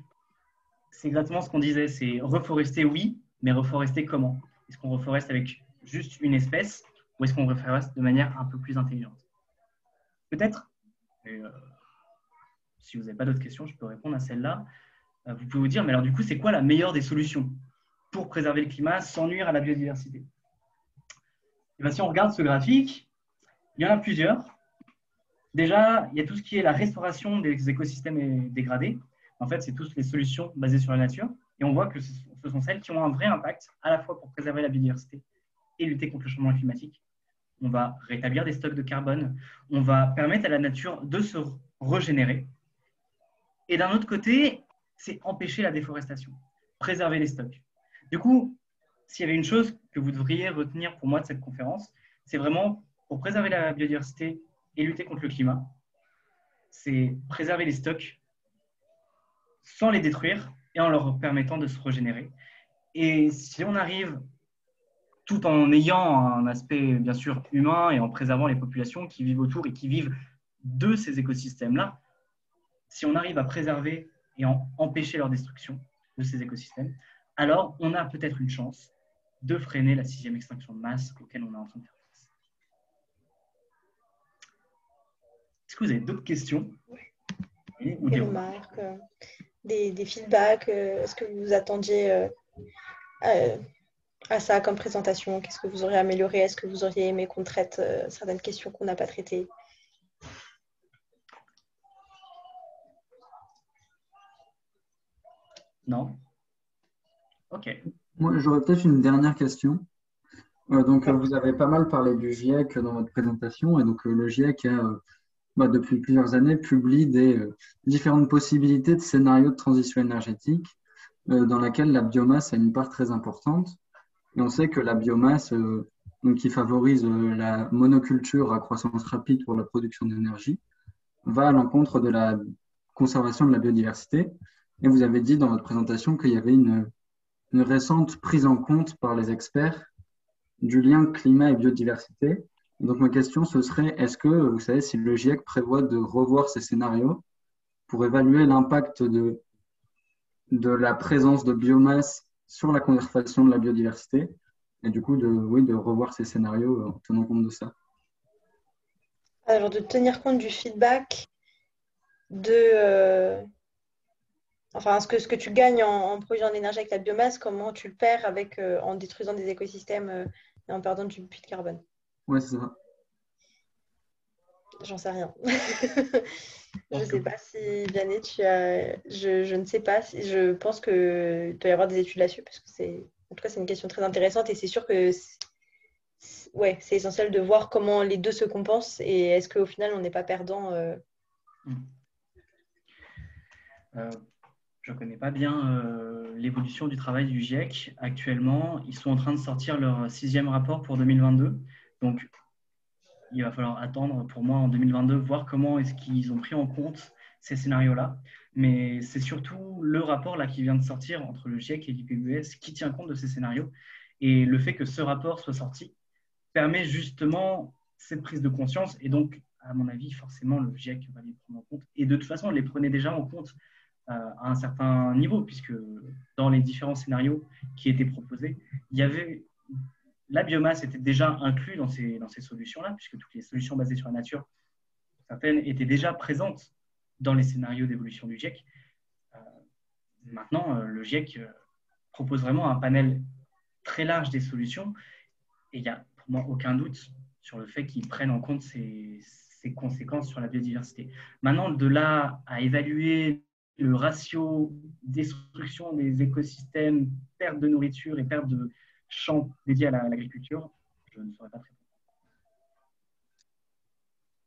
c'est exactement ce qu'on disait, c'est reforester, oui, mais reforester comment? Est-ce qu'on reforeste avec juste une espèce ou est-ce qu'on reforeste de manière un peu plus intelligente? Peut-être, si vous n'avez pas d'autres questions, je peux répondre à celle-là. Vous pouvez vous dire, mais alors du coup, c'est quoi la meilleure des solutions pour préserver le climat sans nuire à la biodiversité? Et bien, si on regarde ce graphique, il y en a plusieurs. Déjà, il y a tout ce qui est la restauration des écosystèmes dégradés. En fait, c'est toutes les solutions basées sur la nature. Et on voit que ce sont celles qui ont un vrai impact, à la fois pour préserver la biodiversité et lutter contre le changement climatique. On va rétablir des stocks de carbone. On va permettre à la nature de se régénérer. Et d'un autre côté, c'est empêcher la déforestation, préserver les stocks. Du coup, s'il y avait une chose que vous devriez retenir pour moi de cette conférence, c'est vraiment pour préserver la biodiversité et lutter contre le climat, c'est préserver les stocks sans les détruire et en leur permettant de se régénérer. Et si on arrive, tout en ayant un aspect bien sûr humain et en préservant les populations qui vivent autour et qui vivent de ces écosystèmes-là, si on arrive à préserver et à empêcher leur destruction de ces écosystèmes, alors on a peut-être une chance de freiner la 6e extinction de masse auquel on est en train de faire face. Est-ce que vous avez d'autres questions? Ou des remarques, des feedbacks? Est-ce que vous attendiez à ça comme présentation? Qu'est-ce que vous auriez amélioré? Est-ce que vous auriez aimé qu'on traite certaines questions qu'on n'a pas traitées? Non? Ok. Moi, j'aurais peut-être une dernière question. Vous avez pas mal parlé du GIEC dans votre présentation. Et donc, le GIEC depuis plusieurs années, publie des différentes possibilités de scénarios de transition énergétique dans laquelle la biomasse a une part très importante. Et on sait que la biomasse, qui favorise la monoculture à croissance rapide pour la production d'énergie, va à l'encontre de la conservation de la biodiversité. Et vous avez dit dans votre présentation qu'il y avait une récente prise en compte par les experts du lien climat et biodiversité. Donc ma question, ce serait, est-ce que vous savez si le GIEC prévoit de revoir ces scénarios pour évaluer l'impact de la présence de biomasse sur la conservation de la biodiversité et du coup de revoir ces scénarios en tenant compte de ça? Alors de tenir compte du feedback de Enfin, ce que tu gagnes en produisant de l'énergie avec la biomasse, comment tu le perds en détruisant des écosystèmes et en perdant du puits de carbone. Ouais, c'est ça. J'en sais rien. Je ne pense sais que pas si, Vianney, je ne sais pas. Je pense qu'il doit y avoir des études là-dessus, parce que en tout cas, c'est une question très intéressante et c'est sûr que ouais, c'est essentiel de voir comment les deux se compensent et est-ce qu'au final, on n'est pas perdant. euh, je ne connais pas bien l'évolution du travail du GIEC. Actuellement, ils sont en train de sortir leur 6e rapport pour 2022. Donc, il va falloir attendre pour moi en 2022, voir comment est-ce qu'ils ont pris en compte ces scénarios-là. Mais c'est surtout le rapport là qui vient de sortir entre le GIEC et l'IPBES qui tient compte de ces scénarios. Et le fait que ce rapport soit sorti permet justement cette prise de conscience. Et donc, à mon avis, forcément, le GIEC va les prendre en compte. Et de toute façon, on les prenait déjà en compte à un certain niveau, puisque dans les différents scénarios qui étaient proposés, il y avait la biomasse était déjà inclue dans ces solutions-là, puisque toutes les solutions basées sur la nature, certaines étaient déjà présentes dans les scénarios d'évolution du GIEC. Maintenant, le GIEC propose vraiment un panel très large des solutions, et il n'y a pour moi aucun doute sur le fait qu'ils prennent en compte ces conséquences sur la biodiversité. Maintenant, de là à évaluer le ratio destruction des écosystèmes, perte de nourriture et perte de champs dédiés à l'agriculture, je ne saurais pas très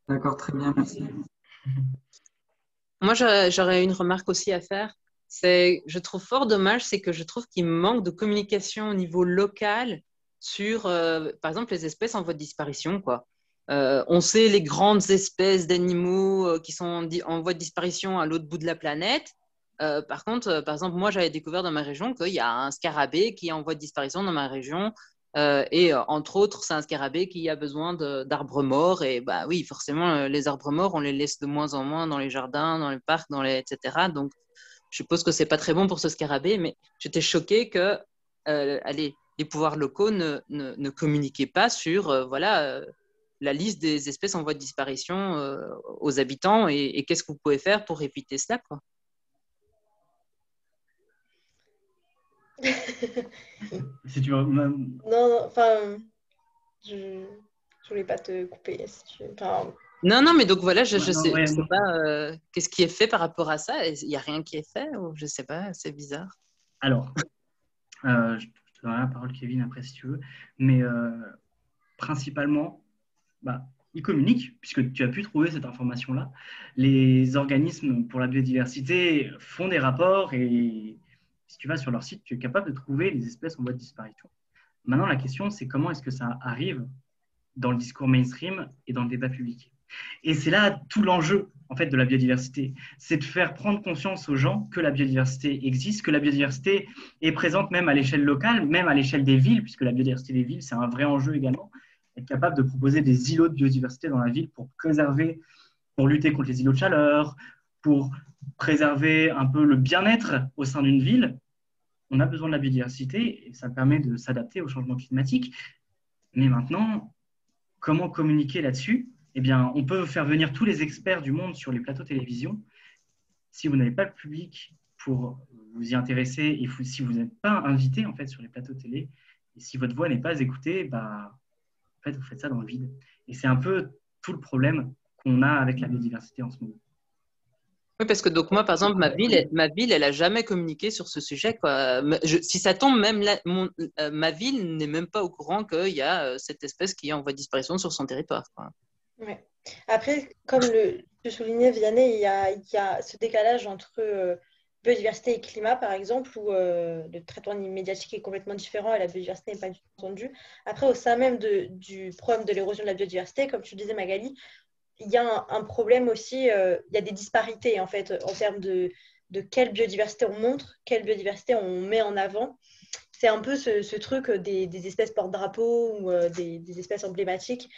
bien. D'accord, très bien, merci. Moi, j'aurais une remarque aussi à faire. Je trouve fort dommage, c'est que je trouve qu'il manque de communication au niveau local sur, par exemple, les espèces en voie de disparition, quoi. On sait les grandes espèces d'animaux qui sont en voie de disparition à l'autre bout de la planète. Par contre, par exemple, moi, j'avais découvert dans ma région qu'il y a un scarabée qui est en voie de disparition dans ma région. Entre autres, c'est un scarabée qui a besoin d'arbres morts. Et bah oui, forcément, les arbres morts, on les laisse de moins en moins dans les jardins, dans les parcs, etc. Donc, je suppose que c'est pas très bon pour ce scarabée, mais j'étais choquée que allez, les pouvoirs locaux ne communiquaient pas sur la liste des espèces en voie de disparition aux habitants et qu'est-ce que vous pouvez faire pour éviter cela, quoi. Si tu veux, même... Non, enfin, je voulais pas te couper. Si enfin, Non, mais donc voilà, je non, sais, ouais, je sais pas qu'est-ce qui est fait par rapport à ça. Il n'y a rien qui est fait ou je sais pas, c'est bizarre. Alors, je te donnerai la parole, Kevin, après si tu veux. Mais principalement, ils communiquent, puisque tu as pu trouver cette information-là. Les organismes pour la biodiversité font des rapports et si tu vas sur leur site, tu es capable de trouver les espèces en voie de disparition. Maintenant, la question, c'est comment est-ce que ça arrive dans le discours mainstream et dans le débat public. Et c'est là tout l'enjeu en fait de la biodiversité, c'est de faire prendre conscience aux gens que la biodiversité existe, que la biodiversité est présente même à l'échelle locale, même à l'échelle des villes, puisque la biodiversité des villes, c'est un vrai enjeu également. Être capable de proposer des îlots de biodiversité dans la ville pour préserver, pour lutter contre les îlots de chaleur, pour préserver un peu le bien-être au sein d'une ville. On a besoin de la biodiversité et ça permet de s'adapter au changement climatique. Mais maintenant, comment communiquer là-dessus? Eh bien, on peut faire venir tous les experts du monde sur les plateaux télévision. Si vous n'avez pas le public pour vous y intéresser et si vous n'êtes pas invité en fait sur les plateaux télé, et si votre voix n'est pas écoutée, en fait, vous faites ça dans le vide. Et c'est un peu tout le problème qu'on a avec la biodiversité en ce moment. Oui, parce que donc moi, par exemple, ma ville, elle a jamais communiqué sur ce sujet, quoi. Si ça tombe, même ma ville n'est même pas au courant qu'il y a cette espèce qui est en voie de disparition sur son territoire, quoi. Ouais. Après, comme tu soulignais, Vianney, il y a ce décalage entre biodiversité et climat, par exemple, où le traitement médiatique est complètement différent et la biodiversité n'est pas du tout entendue. Après, au sein même du problème de l'érosion de la biodiversité, comme tu disais, Magali, il y a un problème aussi, il y a des disparités en fait en termes de quelle biodiversité on montre, quelle biodiversité on met en avant. C'est un peu ce truc des espèces porte-drapeau ou des espèces emblématiques.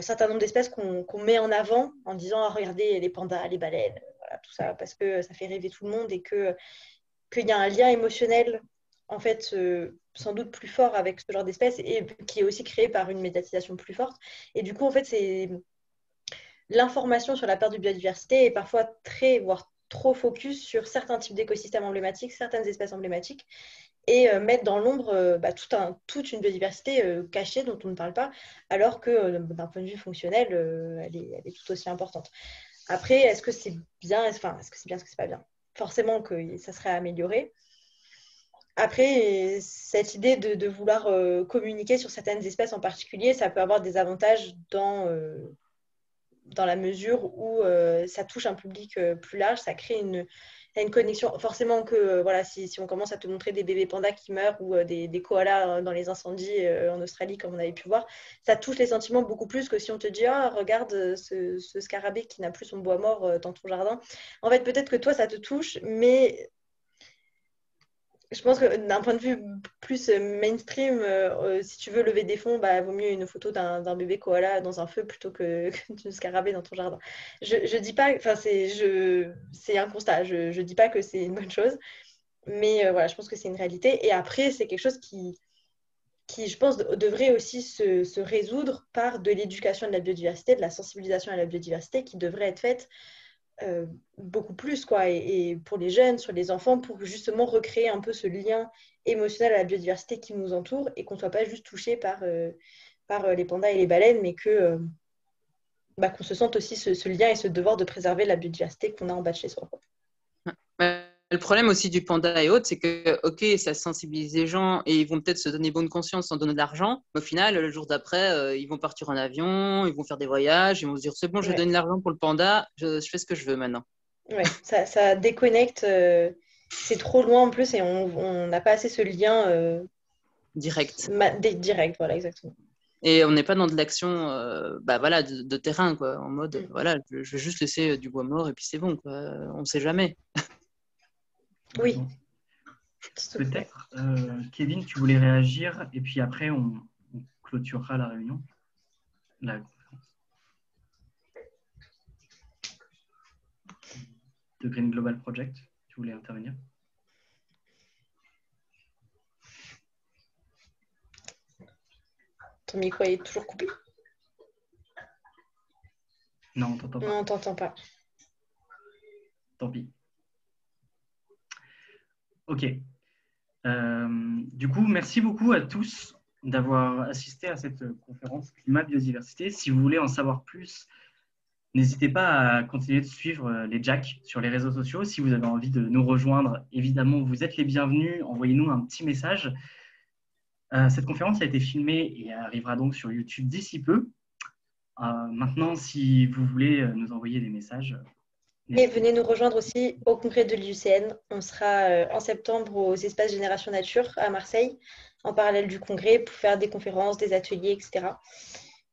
Certain nombre d'espèces qu'on met en avant en disant ah, regardez les pandas, les baleines, voilà, tout ça, parce que ça fait rêver tout le monde et qu'il y a un lien émotionnel en fait sans doute plus fort avec ce genre d'espèces et qui est aussi créé par une médiatisation plus forte. Et du coup, en fait, c'est l'information sur la perte de biodiversité est parfois très, voire trop focus sur certains types d'écosystèmes emblématiques, certaines espèces emblématiques, et mettre dans l'ombre toute une biodiversité cachée dont on ne parle pas, alors que d'un point de vue fonctionnel, elle est tout aussi importante. Après, est-ce que c'est bien, enfin, est-ce que c'est bien, est-ce que c'est pas bien? Forcément que ça serait amélioré. Après, cette idée de vouloir communiquer sur certaines espèces en particulier, ça peut avoir des avantages dans la mesure où ça touche un public plus large, ça crée une connexion. Forcément que voilà, si on commence à te montrer des bébés pandas qui meurent ou des koalas dans les incendies en Australie, comme on avait pu voir, ça touche les sentiments beaucoup plus que si on te dit ah, regarde ce scarabée qui n'a plus son bois mort dans ton jardin. En fait, peut-être que toi, ça te touche, mais je pense que d'un point de vue plus mainstream, si tu veux lever des fonds, bah, vaut mieux une photo d'un bébé koala dans un feu plutôt que d'une scarabée dans ton jardin. Je dis pas, enfin c'est un constat. Je dis pas que c'est une bonne chose, mais voilà, je pense que c'est une réalité. Et après, c'est quelque chose qui je pense, devrait aussi se résoudre par de l'éducation de la biodiversité, de la sensibilisation à la biodiversité qui devrait être faite beaucoup plus, quoi, et pour les jeunes, sur les enfants, pour justement recréer un peu ce lien émotionnel à la biodiversité qui nous entoure et qu'on ne soit pas juste touché par les pandas et les baleines, mais qu'on se sente aussi ce lien et ce devoir de préserver la biodiversité qu'on a en bas de chez soi. Le problème aussi du panda et autres, c'est que, ok, ça sensibilise les gens et ils vont peut-être se donner bonne conscience en donnant de l'argent. Mais au final, le jour d'après, ils vont partir en avion, ils vont faire des voyages, ils vont se dire c'est bon, je vais donner de l'argent pour le panda, je fais ce que je veux maintenant. Ouais, ça déconnecte, c'est trop loin en plus et on n'a pas assez ce lien direct. Direct, voilà, exactement. Et on n'est pas dans de l'action voilà, de terrain, quoi, en mode voilà, je vais juste laisser du bois mort et puis c'est bon, quoi. On ne sait jamais. Oui. Peut-être, Kevin, tu voulais réagir et puis après, on clôturera la réunion, la conférence. De Green Global Project, tu voulais intervenir? Ton micro est toujours coupé? Non, on t'entend pas. Non, on t'entend pas. Tant pis. Ok. Du coup, merci beaucoup à tous d'avoir assisté à cette conférence Climat Biodiversité. Si vous voulez en savoir plus, n'hésitez pas à continuer de suivre les Jacks sur les réseaux sociaux. Si vous avez envie de nous rejoindre, évidemment, vous êtes les bienvenus. Envoyez-nous un petit message. Cette conférence a été filmée et arrivera donc sur YouTube d'ici peu. Maintenant, si vous voulez nous envoyer des messages, et venez nous rejoindre aussi au congrès de l'IUCN. On sera en septembre aux Espaces Génération Nature à Marseille, en parallèle du congrès, pour faire des conférences, des ateliers, etc.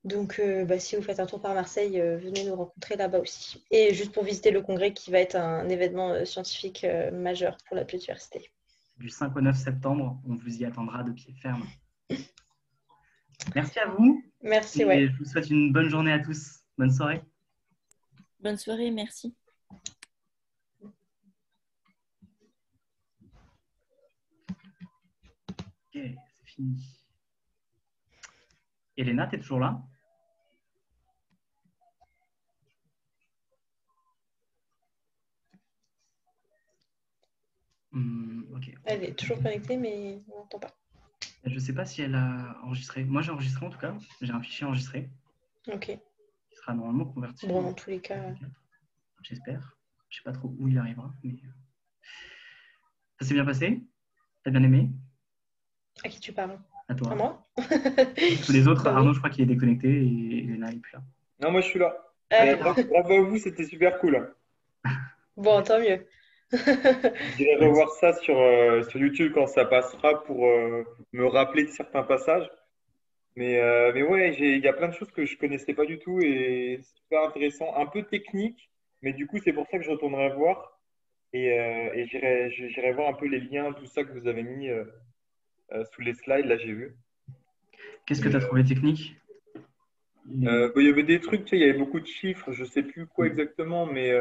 Donc, si vous faites un tour par Marseille, venez nous rencontrer là-bas aussi. Et juste pour visiter le congrès qui va être un événement scientifique majeur pour la biodiversité. Du 5 au 9 septembre, on vous y attendra de pied ferme. Merci à vous. Merci, et je vous souhaite une bonne journée à tous. Bonne soirée. Bonne soirée, merci. Ok, c'est fini. Elena, tu es toujours là? Ok. Elle est toujours connectée, mais on n'entend pas. Je ne sais pas si elle a enregistré. Moi, j'ai enregistré en tout cas. J'ai un fichier enregistré. Ok. Qui sera normalement converti. Bon, dans tous les cas. J'espère. Je ne sais pas trop où il arrivera. Mais... Ça s'est bien passé? T'as bien aimé? À qui tu parles? À toi. À moi? Tous les autres, Arnaud, je crois qu'il est déconnecté et Elena n'est plus là. Non, moi je suis là. Bravo à vous, c'était super cool. Bon, tant mieux. J'irai revoir ça sur YouTube quand ça passera pour me rappeler de certains passages. Mais ouais, il y a plein de choses que je connaissais pas du tout et c'est super intéressant. Un peu technique, mais du coup, c'est pour ça que je retournerai voir et j'irai voir un peu les liens, tout ça que vous avez mis sous les slides. Là, j'ai vu. Qu'est-ce que tu as trouvé technique? Il y avait des trucs, tu sais, il y avait beaucoup de chiffres, je sais plus quoi exactement, mais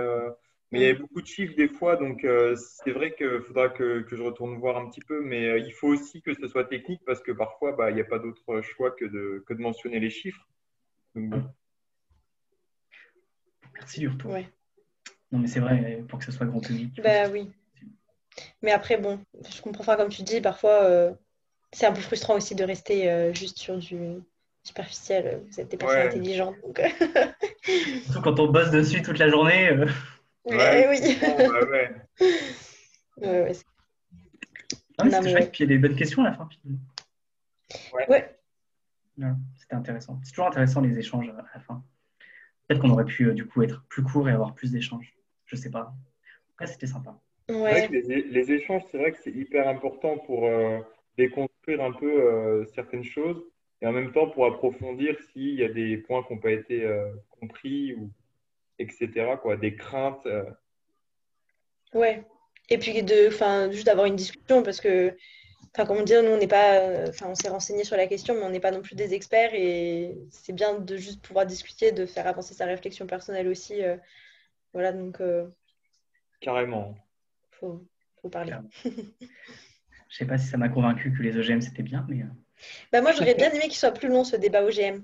il y avait beaucoup de chiffres des fois, donc c'est vrai qu'il faudra que je retourne voir un petit peu, mais il faut aussi que ce soit technique parce que parfois, il n'y a pas d'autre choix que de mentionner les chiffres. Donc, bon. Merci du retour. Ouais. Non, mais c'est vrai, pour que ce soit grand public. Bah oui. Mais après, bon, je comprends pas, comme tu dis, parfois, c'est un peu frustrant aussi de rester juste sur du superficiel. Vous êtes des personnes Ouais, intelligentes, donc... Surtout quand on bosse dessus toute la journée. ouais, Eh je oui. comprends, bah ouais. Ouais, ouais, Non, mais non, c'était mais chouette, ouais. puis il y a des bonnes questions à la fin, finalement. Ouais, Voilà, c'était intéressant. C'est toujours intéressant les échanges à la fin. Peut-être qu'on aurait pu du coup être plus court et avoir plus d'échanges. Je sais pas. En tout cas, c'était sympa. C'est vrai que ouais. les échanges, c'est vrai que c'est hyper important pour déconstruire un peu certaines choses et en même temps pour approfondir s'il y a des points qui n'ont pas été compris ou etc. quoi, des craintes. Ouais. Et puis enfin, juste d'avoir une discussion parce que, enfin, comment dire, nous on n'est pas, enfin, on s'est renseigné sur la question, mais on n'est pas non plus des experts et c'est bien de juste pouvoir discuter, de faire avancer sa réflexion personnelle aussi. Voilà, donc Carrément. faut parler. Clairement. Je sais pas si ça m'a convaincu que les OGM c'était bien, mais Bah moi j'aurais bien aimé qu'il soit plus long ce débat OGM.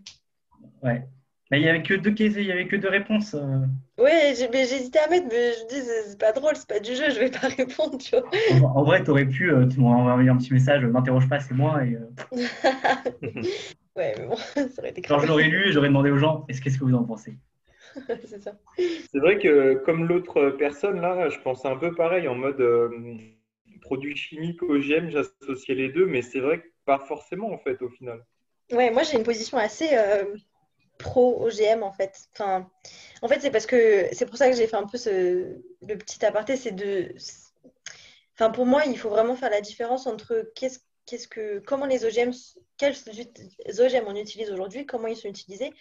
ouais. Mais il y avait que il y avait que deux réponses. Ouais, mais j'hésitais à mettre, mais je me dis c'est pas drôle, c'est pas du jeu, je vais pas répondre, tu vois. En vrai, tu aurais pu, tu m'aurais envoyé un petit message, m'interroge pas, c'est moi. Et, Ouais, mais bon, ça aurait été genre, grave. je l'aurais lu et j'aurais demandé aux gens, qu'est-ce que vous en pensez? C'est ça. C'est vrai que comme l'autre personne là, je pensais un peu pareil en mode produits chimiques OGM, j'associais les deux, mais c'est vrai que pas forcément en fait au final. Ouais, moi j'ai une position assez pro OGM en fait. Enfin, en fait, c'est parce que c'est pour ça que j'ai fait un peu le petit aparté, enfin pour moi, il faut vraiment faire la différence entre comment les OGM, quels OGM on utilise aujourd'hui, comment ils sont utilisés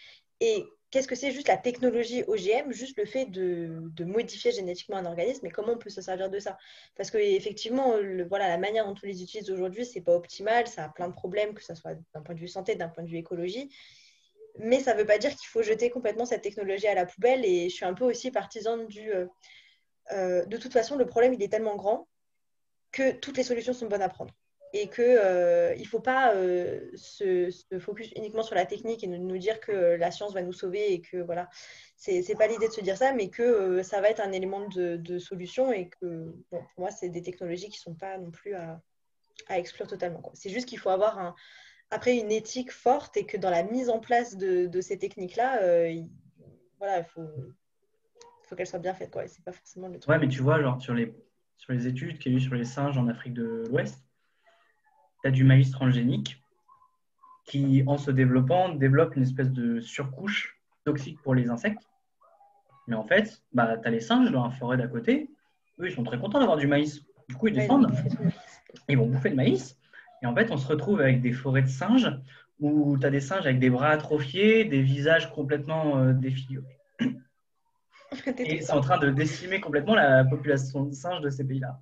et qu'est-ce que c'est juste la technologie OGM, juste le fait de modifier génétiquement un organisme et comment on peut se servir de ça. Parce que effectivement, voilà, la manière dont on les utilise aujourd'hui, c'est pas optimal, ça a plein de problèmes, que ce soit d'un point de vue santé, d'un point de vue écologie. Mais ça ne veut pas dire qu'il faut jeter complètement cette technologie à la poubelle. Et je suis un peu aussi partisane de toute façon, le problème, il est tellement grand que toutes les solutions sont bonnes à prendre. Et qu'il ne faut pas se focus uniquement sur la technique et nous dire que la science va nous sauver et que voilà, c'est pas l'idée de se dire ça, mais que ça va être un élément de solution et que bon, pour moi, c'est des technologies qui ne sont pas non plus à exclure totalement, quoi. C'est juste qu'il faut avoir après une éthique forte et que dans la mise en place de ces techniques-là, voilà, faut qu'elles soient bien faites, quoi. Et c'est pas forcément le Ouais, truc. mais tu vois, genre sur les études qu'il y a eu sur les singes en Afrique de l'Ouest, tu as du maïs transgénique qui, en se développant, développe une espèce de surcouche toxique pour les insectes. Mais en fait, bah, tu as les singes dans la forêt d'à côté, eux, ils sont très contents d'avoir du maïs. Du coup, ils Ouais, ils vont descendent, bouffer tout le maïs. ils vont bouffer le maïs. Et en fait, on se retrouve avec des forêts de singes où tu as des singes avec des bras atrophiés, des visages complètement défigurés. Détruit Et c'est en ça. train de décimer complètement la population de singes de ces pays-là.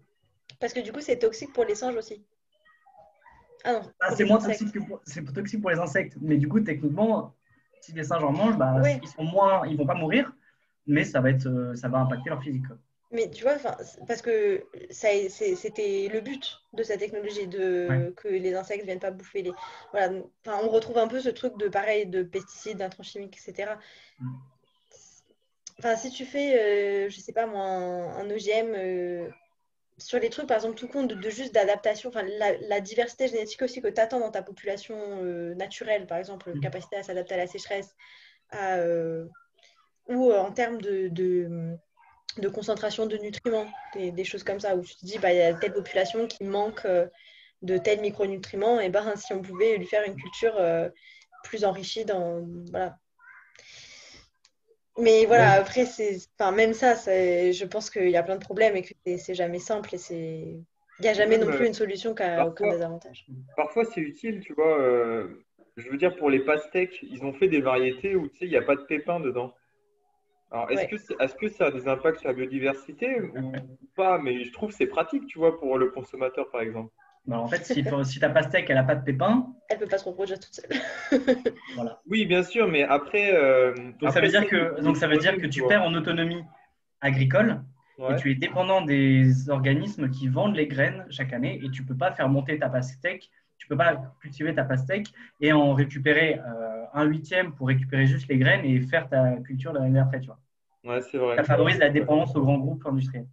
Parce que du coup, c'est toxique pour les singes aussi. Ah non, Ah, pour c'est les moins toxique insectes. c'est toxique pour les insectes. Mais du coup, techniquement, si les singes en mangent, bah, Ouais, ils vont pas mourir, mais ça va impacter leur physique, quoi. mais tu vois, parce que c'était le but de cette technologie, Ouais. que les insectes viennent pas bouffer les. Voilà, enfin, on retrouve un peu ce truc de pareil, de pesticides, d'intrants chimiques, etc. Mm. Enfin, si tu fais, je sais pas moi, un OGM sur les trucs, par exemple, tout compte de juste d'adaptation, enfin, la diversité génétique aussi que tu attends dans ta population naturelle, par exemple, Mm. capacité à s'adapter à la sécheresse, ou en termes de concentration de nutriments, des choses comme ça, où tu te dis, bah, il y a telle population qui manque de tels micronutriments, et ben, si on pouvait lui faire une culture plus enrichie dans. Voilà. Mais voilà, Ouais. après, enfin, même ça, je pense qu'il y a plein de problèmes et que c'est jamais simple et il n'y a Et jamais non même plus une solution qui a aucun parfois, désavantage. parfois c'est utile, tu vois. Je veux dire, pour les pastèques, ils ont fait des variétés où tu sais, il n'y a pas de pépins dedans. Alors, Ouais. est-ce que ça a des impacts sur la biodiversité ou pas? Mais je trouve que c'est pratique, tu vois, pour le consommateur, par exemple. Bah, en fait, si ta pastèque, elle n'a pas de pépins, Elle peut pas se reproduire toute seule. voilà. Oui, bien sûr, mais après, Donc ça veut dire il est ça veut dire toi-même, que tu tu vois. perds en autonomie agricole et Ouais. tu es dépendant des organismes qui vendent les graines chaque année et tu peux pas faire monter ta pastèque, tu peux pas cultiver ta pastèque et en récupérer un huitième pour récupérer juste les graines et faire ta culture l'année d'après, tu vois. Ouais, c'est vrai. Ça favorise la dépendance aux grands groupes industriels.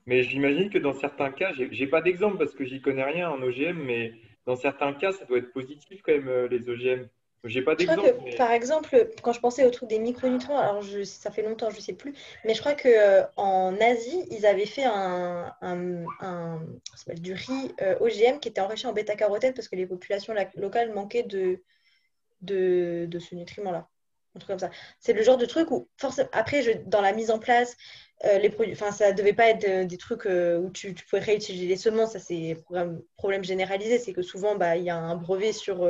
Mais j'imagine que dans certains cas, j'ai pas d'exemple parce que j'y connais rien en OGM, mais dans certains cas, ça doit être positif quand même, les OGM. J'ai pas Je crois d'exemple, que, mais par exemple, quand je pensais au truc des micronutriments, alors ça fait longtemps, je ne sais plus, mais je crois que en Asie, ils avaient fait ça s'appelle du riz OGM qui était enrichi en bêta-carotène parce que les populations locales manquaient de ce nutriment-là. Un truc comme ça. C'est le genre de truc où, forcément, après, dans la mise en place, les produits, enfin, ça ne devait pas être des trucs où tu pouvais réutiliser les semences. Ça, c'est un problème généralisé. C'est que souvent, bah, il y a un brevet sur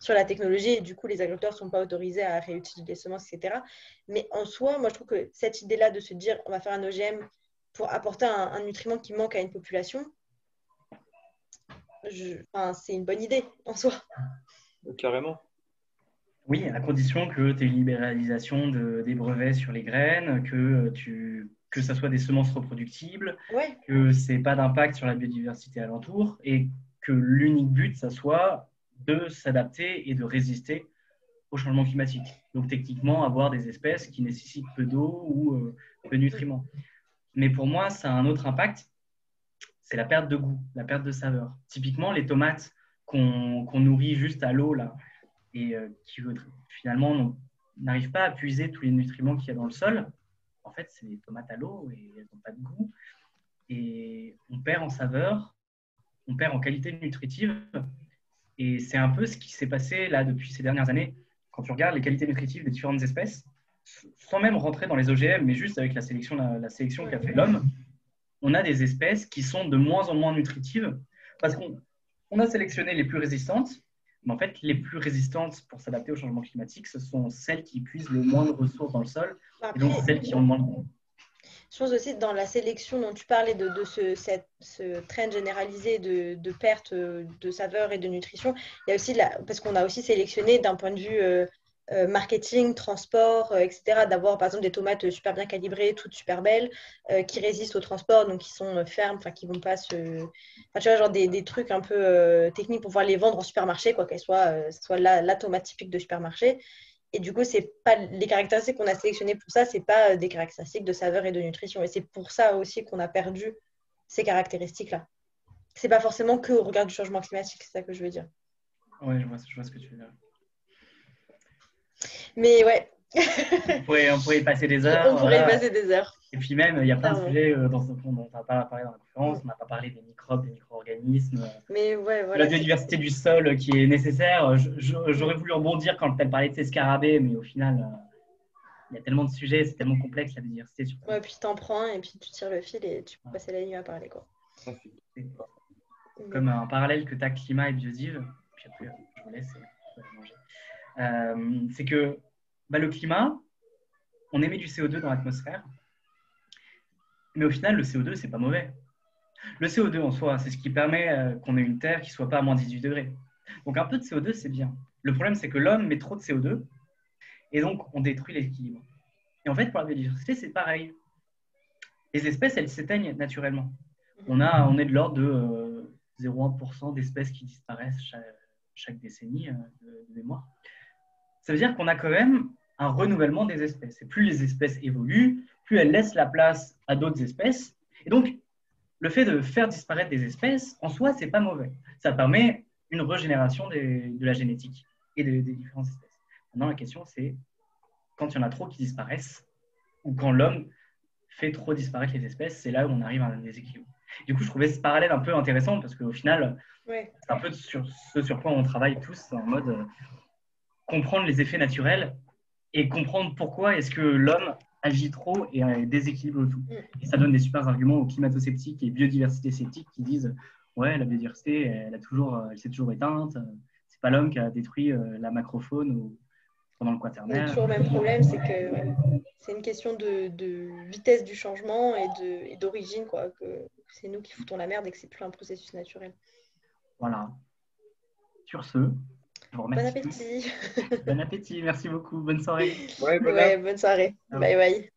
la technologie et du coup, les agriculteurs ne sont pas autorisés à réutiliser les semences, etc. Mais en soi, moi, je trouve que cette idée-là de se dire on va faire un OGM pour apporter un nutriment qui manque à une population, enfin, c'est une bonne idée en soi. carrément. Oui, à condition que tu aies une libéralisation des brevets sur les graines, que ça soit des semences reproductibles, Ouais. que ce n'ait pas d'impact sur la biodiversité alentour et que l'unique but, ça soit de s'adapter et de résister au changement climatique. Donc techniquement, avoir des espèces qui nécessitent peu d'eau ou peu de nutriments. Mais pour moi, ça a un autre impact, c'est la perte de goût, la perte de saveur. Typiquement, les tomates qu'on nourrit juste à l'eau, là, et qui finalement n'arrivent pas à puiser tous les nutriments qu'il y a dans le sol, en fait, c'est des tomates à l'eau et elles n'ont pas de goût. Et on perd en saveur, on perd en qualité nutritive. Et c'est un peu ce qui s'est passé là depuis ces dernières années. Quand tu regardes les qualités nutritives des différentes espèces, sans même rentrer dans les OGM, mais juste avec la sélection qu'a fait l'homme, on a des espèces qui sont de moins en moins nutritives parce qu'on a sélectionné les plus résistantes. Mais en fait, les plus résistantes pour s'adapter au changement climatique, ce sont celles qui puisent le moins de ressources dans le sol, et donc celles qui ont le moins de goût. Je pense aussi dans la sélection dont tu parlais de ce trend généralisé de perte de saveur et de nutrition, il y a aussi parce qu'on a aussi sélectionné d'un point de vue marketing, transport, etc., d'avoir par exemple des tomates super bien calibrées, toutes super belles, qui résistent au transport, donc qui sont fermes, enfin qui vont pas se... Enfin, tu vois, genre des trucs un peu techniques pour pouvoir les vendre en supermarché, quoi, qu'elles soient la tomate typique de supermarché. Et du coup, c'est pas les caractéristiques qu'on a sélectionnées pour ça, c'est pas des caractéristiques de saveur et de nutrition. Et c'est pour ça aussi qu'on a perdu ces caractéristiques-là. C'est pas forcément que au regard du changement climatique, c'est ça que je veux dire. Ouais, je vois ce que tu veux dire. Mais ouais. on pourrait y passer des heures. On pourrait y passer des heures. Et puis même, il y a plein de Clairement. sujets dont on n'a pas parlé dans la conférence. On n'a pas parlé des microbes, des micro-organismes, Mais ouais, de voilà, la biodiversité du sol qui est nécessaire. J'aurais voulu rebondir quand elle parlait de ces scarabées, mais au final, il y a tellement de sujets, c'est tellement complexe la biodiversité. Ouais, puis t'en prends un et puis tu tires le fil et tu peux passer la nuit à parler, quoi. C'est comme un parallèle que tu as climat et biodive, puis après, je vous laisse manger. C'est que le climat, on émet du CO2 dans l'atmosphère, mais au final, le CO2, c'est pas mauvais. Le CO2 en soi, c'est ce qui permet qu'on ait une Terre qui ne soit pas à moins 18 degrés. Donc un peu de CO2, c'est bien. Le problème, c'est que l'homme met trop de CO2 et donc on détruit l'équilibre. Et en fait, pour la biodiversité, c'est pareil. Les espèces, elles s'éteignent naturellement. On est de l'ordre de 0,1% d'espèces qui disparaissent chaque décennie de mémoire. Ça veut dire qu'on a quand même un renouvellement des espèces. Et plus les espèces évoluent, plus elles laissent la place à d'autres espèces. Et donc, le fait de faire disparaître des espèces, en soi, ce n'est pas mauvais. Ça permet une régénération de la génétique et des différentes espèces. Maintenant, la question, c'est quand il y en a trop qui disparaissent, ou quand l'homme fait trop disparaître les espèces, c'est là où on arrive à un déséquilibre. Du coup, je trouvais ce parallèle un peu intéressant parce qu'au final, c'est un peu sur ce sur quoi on travaille tous, en mode comprendre les effets naturels et comprendre pourquoi est-ce que l'homme agit trop et déséquilibre le tout. Et ça donne des super arguments aux climato-sceptiques et biodiversité sceptiques qui disent ouais, la biodiversité, elle s'est toujours éteinte, c'est pas l'homme qui a détruit la macrofaune pendant le Quaternaire. C'est toujours le même problème, c'est que c'est une question de vitesse du changement et d'origine, quoi, que c'est nous qui foutons la merde et que c'est plus un processus naturel. Voilà. Sur ce, je vous remercie. Bon appétit. Bon appétit, merci beaucoup, bonne soirée. Ouais, bonne soirée. Bye bye.